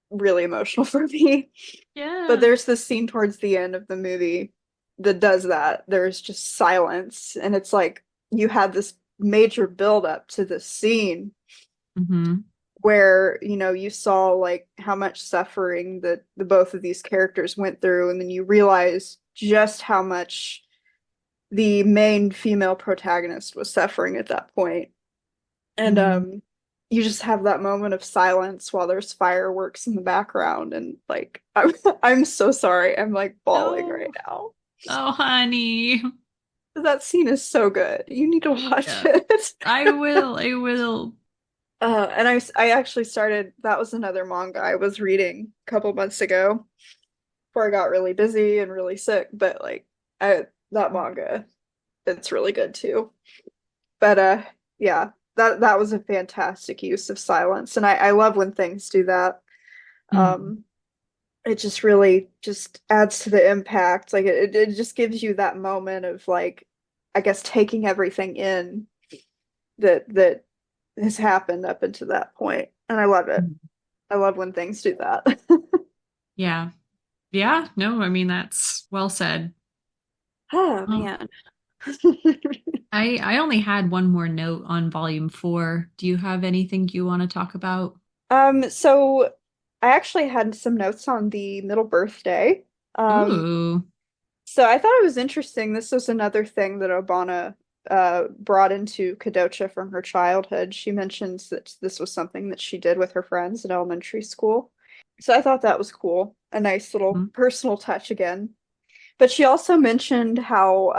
really emotional for me. But Yeah. there's this scene towards the end of the movie that does that. There's just silence, and it's like you had this major build up to this scene Hmm. where, you saw like how much suffering that the both of these characters went through, and then you realize just how much the main female protagonist was suffering at that point. And Hmm. you just have that moment of silence while there's fireworks in the background, and like I'm so sorry. I'm like bawling right Oh, now. oh, honey. That scene is so good. You need to watch Yeah, it. I will. I will. And I actually started, that was another manga I was reading a couple months ago before I got really busy and really sick, but like that manga, it's really good too. But yeah, that was a fantastic use of silence, and I love when things do that. Mm. Um it just really just adds to the impact. Like it just gives you that moment of like, I guess, taking everything in that has happened up until that point. And I love it. I love when things do that. Yeah. Yeah. No, I mean, that's well said. Oh Oh, man. I only had one more note on volume four. Do you have anything you want to talk about? So I actually had some notes on the middle birthday. Um, Ooh. so I thought it was interesting. This was another thing that Obana brought into Kodocha from her childhood. She mentions that this was something that she did with her friends in elementary school. So I thought that was cool. A nice little Mhm. personal touch again. But she also mentioned how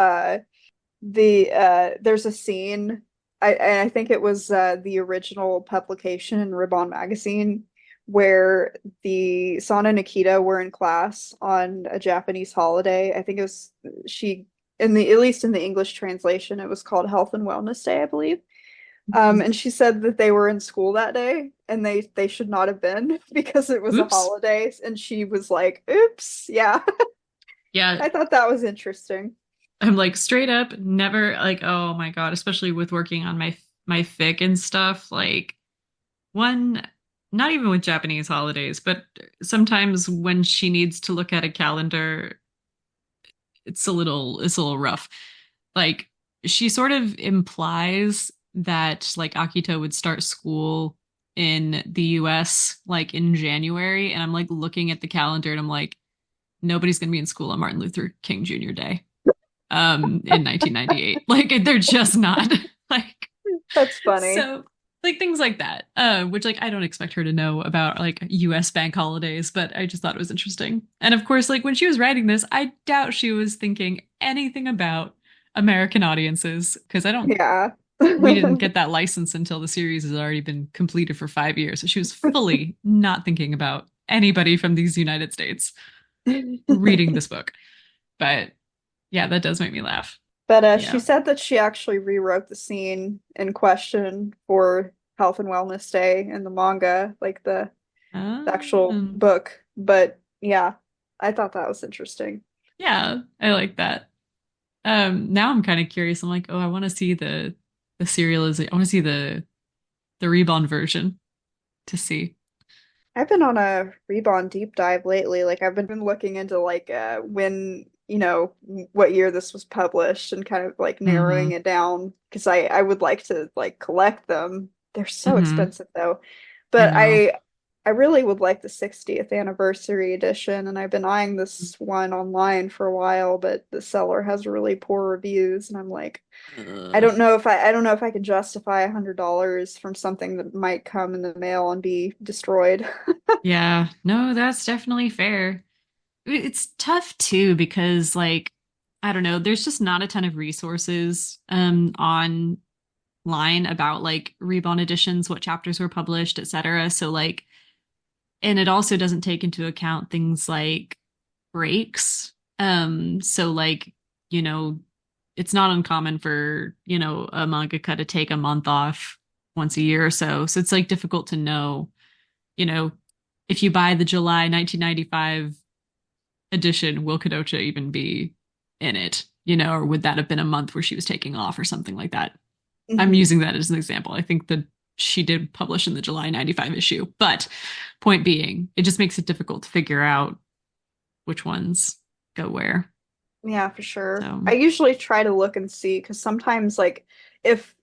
there's a scene, I think it was the original publication in Ribon magazine, where the Sana and Akito were in class on a Japanese holiday. I think it was she in the, at least in the English translation, it was called Health and Wellness Day, I believe. Mhm. And she said that they were in school that day and they should not have been because it was a Oops. holiday. And she was like, "Oops, yeah." Yeah. I thought that was interesting. I'm like straight up never like, oh my God, especially with working on my fic and stuff. Like one, not even with Japanese holidays, but sometimes when she needs to look at a calendar, it's a little rough. Like she sort of implies that like Akito would start school in the US like in January, and I'm like looking at the calendar and I'm like, nobody's gonna be in school on Martin Luther King Jr. Day in 1998. Like they're just not. Like That's funny. so like things like that, which like I don't expect her to know about like US bank holidays, but I just thought it was interesting. And of course, like when she was writing this, I doubt she was thinking anything about American audiences because I don't Yeah. we didn't get that license until the series has already been completed for 5 years. So she was fully not thinking about anybody from these United States reading this book. But yeah, that does make me laugh. But she Yeah. said that she actually rewrote the scene in question for Health and Wellness Day in the manga, like the actual Um, book. But yeah, I thought that was interesting. yeah, I like that. Now I'm kind of curious. I'm like, oh, I want to see the serialization. I want to see the Reborn version to see. I've been on a Ribon deep dive lately. Like I've been looking into like when, what year this was published and kind of like narrowing Hmm. it down because I would like to like collect them. They're so Hmm. expensive though. I But know. I really would like the 60th anniversary edition, and I've been eyeing this one online for a while, but the seller has really poor reviews, and I'm like, Uh, I don't know if I can justify $100 from something that might come in the mail and be destroyed. yeah, no, that's definitely fair. It's tough too because like I don't know, there's just not a ton of resources online about like Reborn editions, what chapters were published, etc. So like and it also doesn't take into account things like breaks. So like, you know, it's not uncommon for, a mangaka to take a month off once a year or so. So it's like difficult to know, you know, if you buy the July 1995 edition, will Kodocha even be in it? Or would that have been a month where she was taking off or something like that? I'm Mhm. using that as an example. I think that she did publish in the July 95 issue. But point being, it just makes it difficult to figure out which ones go where. Yeah, for sure. So I usually try to look and see because sometimes like if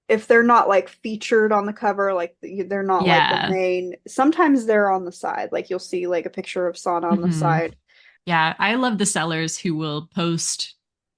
if they're not like featured on the cover, like they're not like the yeah. main, sometimes they're on the side. Like you'll see like a picture of Sana on the Hmm. side. Yeah, I love the sellers who will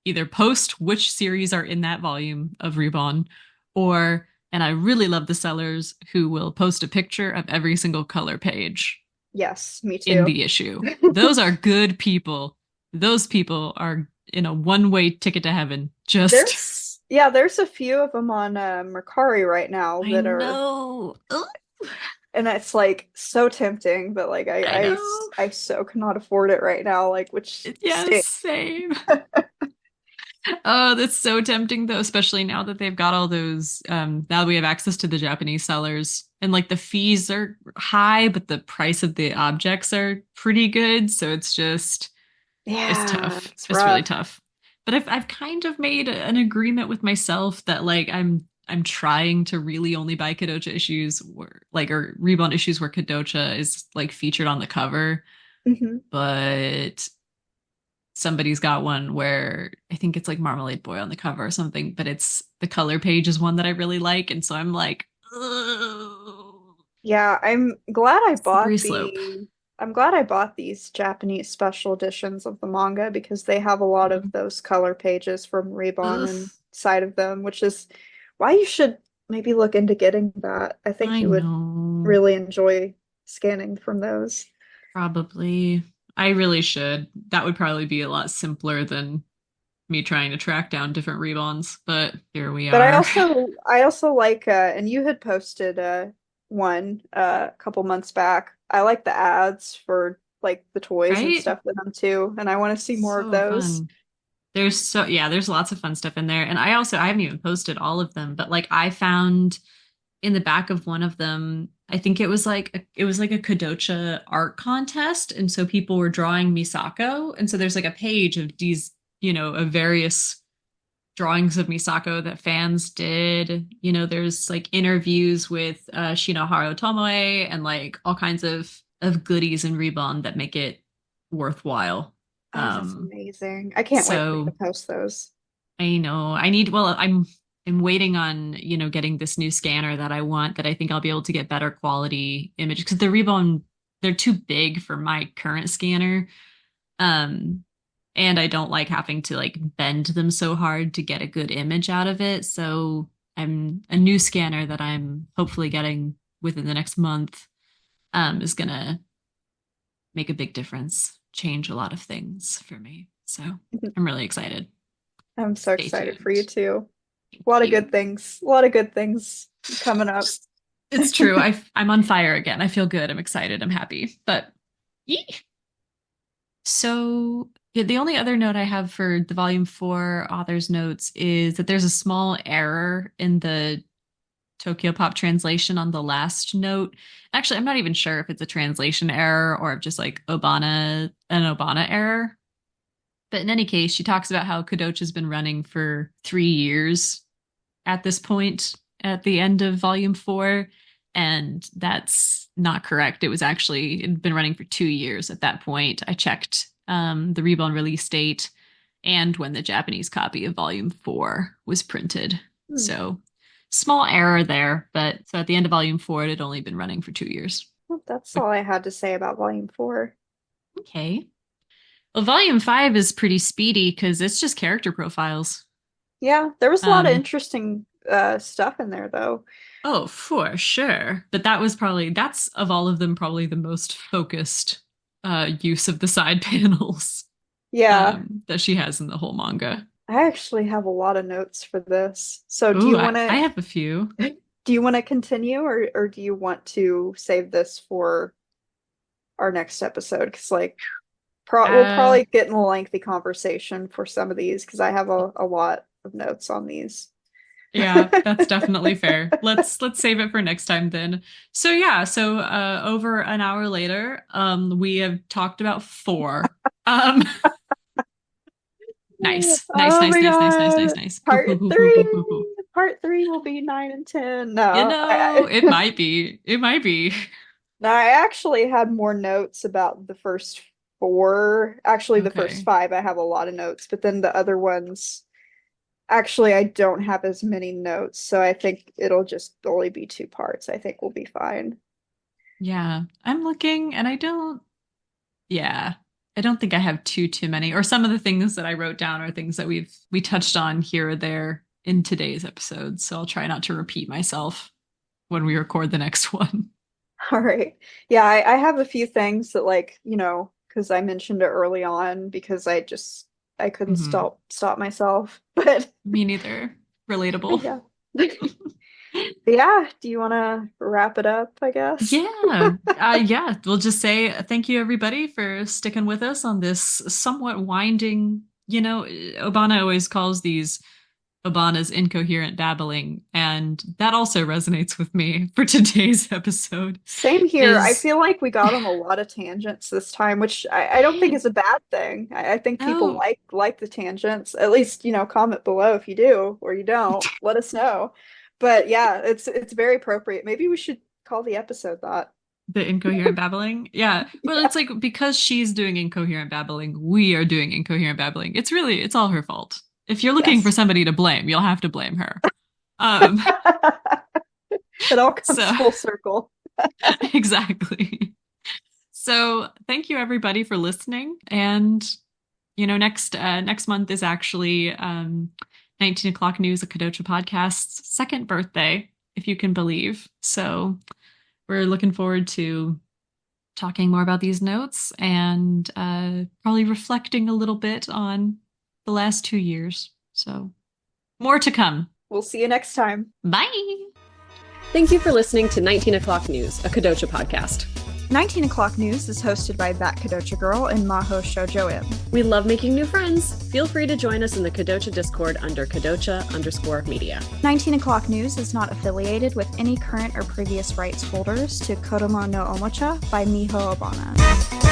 either post which series are in that volume of Ribon, or, and I really love the sellers who will post a picture of every single color page Yes, me in too. the issue. Those are good people. Those people are in a one-way ticket to heaven. Just, There's a few of them on Mercari right now I that are, know. Ugh, and it's like so tempting, but like I know. I so cannot afford it right now, like which Yes, stinks. same. Oh, that's so tempting though, especially now that they've got all those now that we have access to the Japanese sellers and like the fees are high, but the price of the objects are pretty good. So it's Yeah, tough. it's It's really rough. tough. But I've kind of made an agreement with myself that like I'm trying to really only buy Kodocha issues where like or Ribon issues where Kodocha is like featured on the cover. Hmm. But somebody's got one where I think it's like Marmalade Boy on the cover or something, but it's the color page is one that I really like. And so I'm like, ugh, Yeah, slippery slope. I'm glad I bought these Japanese special editions of the manga because they have a lot of Mhm. those color pages from Ribon Ugh, inside of them, which is why you should maybe look into getting that. I think I you would know. really enjoy scanning from those. Probably. I really should. That would probably be a lot simpler than me trying to track down different rebonds, but here we But are. I also like and you had posted one a couple months back. I like the ads for like the toys and Right? stuff with them too, and I want to see more of So those. fun. There's lots of fun stuff in there. And I haven't even posted all of them, but like I found in the back of one of them, I think it was like a Kodocha art contest, and so people were drawing Misako, and so there's like a page of these, of various drawings of Misako that fans did. There's like interviews with Shinohara Tomoe and like all kinds of goodies and Ribon that make it worthwhile. Oh, that's Um, amazing. I can't wait for you to so post those. I know. I'm waiting on, getting this new scanner that I want that I think I'll be able to get better quality images because the Rebone, they're too big for my current scanner. Um, and I don't like having to like bend them so hard to get a good image out of it. So I'm a new scanner that I'm hopefully getting within the next month, is gonna make a big difference, change a lot of things for me. So I'm really excited. I'm so Stay excited for you tuned. too. Thank A lot of good you. things. A lot of good things coming up. It's true. I'm on fire again. I feel good. I'm excited. I'm happy. But yee. So yeah, the only other note I have for the volume four author's notes is that there's a small error in the Tokyo Pop translation on the last note. Actually, I'm not even sure if it's a translation error or if just like an Obana error. But in any case, she talks about how Kodocha has been running for 3 years at this point at the end of volume four. And that's not correct. It'd been running for 2 years at that point. I checked the Reborn release date and when the Japanese copy of volume four was printed. Hmm. So small error there, but so at the end of volume four, it had only been running for 2 years. Well, that's all I had to say about Volume 4. Okay. Well, volume five is pretty speedy because it's just character profiles. Yeah, there was a lot of Um, interesting stuff in there though. Oh, for sure. But that's of all of them, probably the most focused use of the side panels Yeah, that she has in the whole manga. I actually have a lot of notes for this. So Ooh, I have a few. do you want to continue or do you want to save this for our next episode? Because like we'll Uh, probably get in a lengthy conversation for some of these because I have a lot of notes on these. yeah, that's definitely fair. Let's save it for next time then. So yeah, so over an hour later, we have talked about four. Um, nice, nice, Oh nice, my nice, nice, nice, nice, God. nice. Hoo, hoo, Part hoo, hoo, hoo, hoo, three. hoo. Part three will be 9 and 10. No, It might be. It might be. no, I actually had more notes about the first. 4. Actually, the first Okay. 5 I have a lot of notes, but then the other ones, actually, I don't have as many notes, so I think it'll just only be 2 parts. I think we'll be fine. Yeah. I'm looking and yeah. I don't think I have too many. Or some of the things that I wrote down are things that we touched on here or there in today's episode. So I'll try not to repeat myself when we record the next one. All right. Yeah, I have a few things that like, because I mentioned it early on because I couldn't Hmm. stop myself. But Me neither. Relatable. yeah. Yeah, do you want to wrap it up, I guess? Yeah. Yeah. We'll just say thank you, everybody, for sticking with us on this somewhat winding. Obana always calls these Obana's incoherent babbling, and that also resonates with me for today's episode. Same here. I Is feel like we got on a lot of tangents this time, which I don't think is a bad thing. I think people oh, like the tangents. At least, comment below if you do or you don't. Let us know. But yeah, it's very appropriate. Maybe we should call the episode that. the incoherent babbling. Yeah. Well, Yeah. it's like because she's doing incoherent babbling, we are doing incoherent babbling. It's all her fault. If you're looking for Yes. somebody to blame, you'll have to blame her. Um, It all so comes full circle. exactly. So thank you everybody for listening. And next month is actually 19 o'clock news, a Kodocha podcast's second birthday, if you can believe. So we're looking forward to talking more about these notes and probably reflecting a little bit on the last 2 years. So more to come. We'll see you next time. Bye. Thank you for listening to 19 O'Clock News, a Kodocha podcast. 19 O'Clock News is hosted by that Kodocha girl and Mahou Shoujo M. We love making new friends. Feel free to join us in the Kodocha Discord under Kodocha_media. 19 O'Clock News is not affiliated with any current or previous rights holders to Kodomo no Omocha by Miho Obana.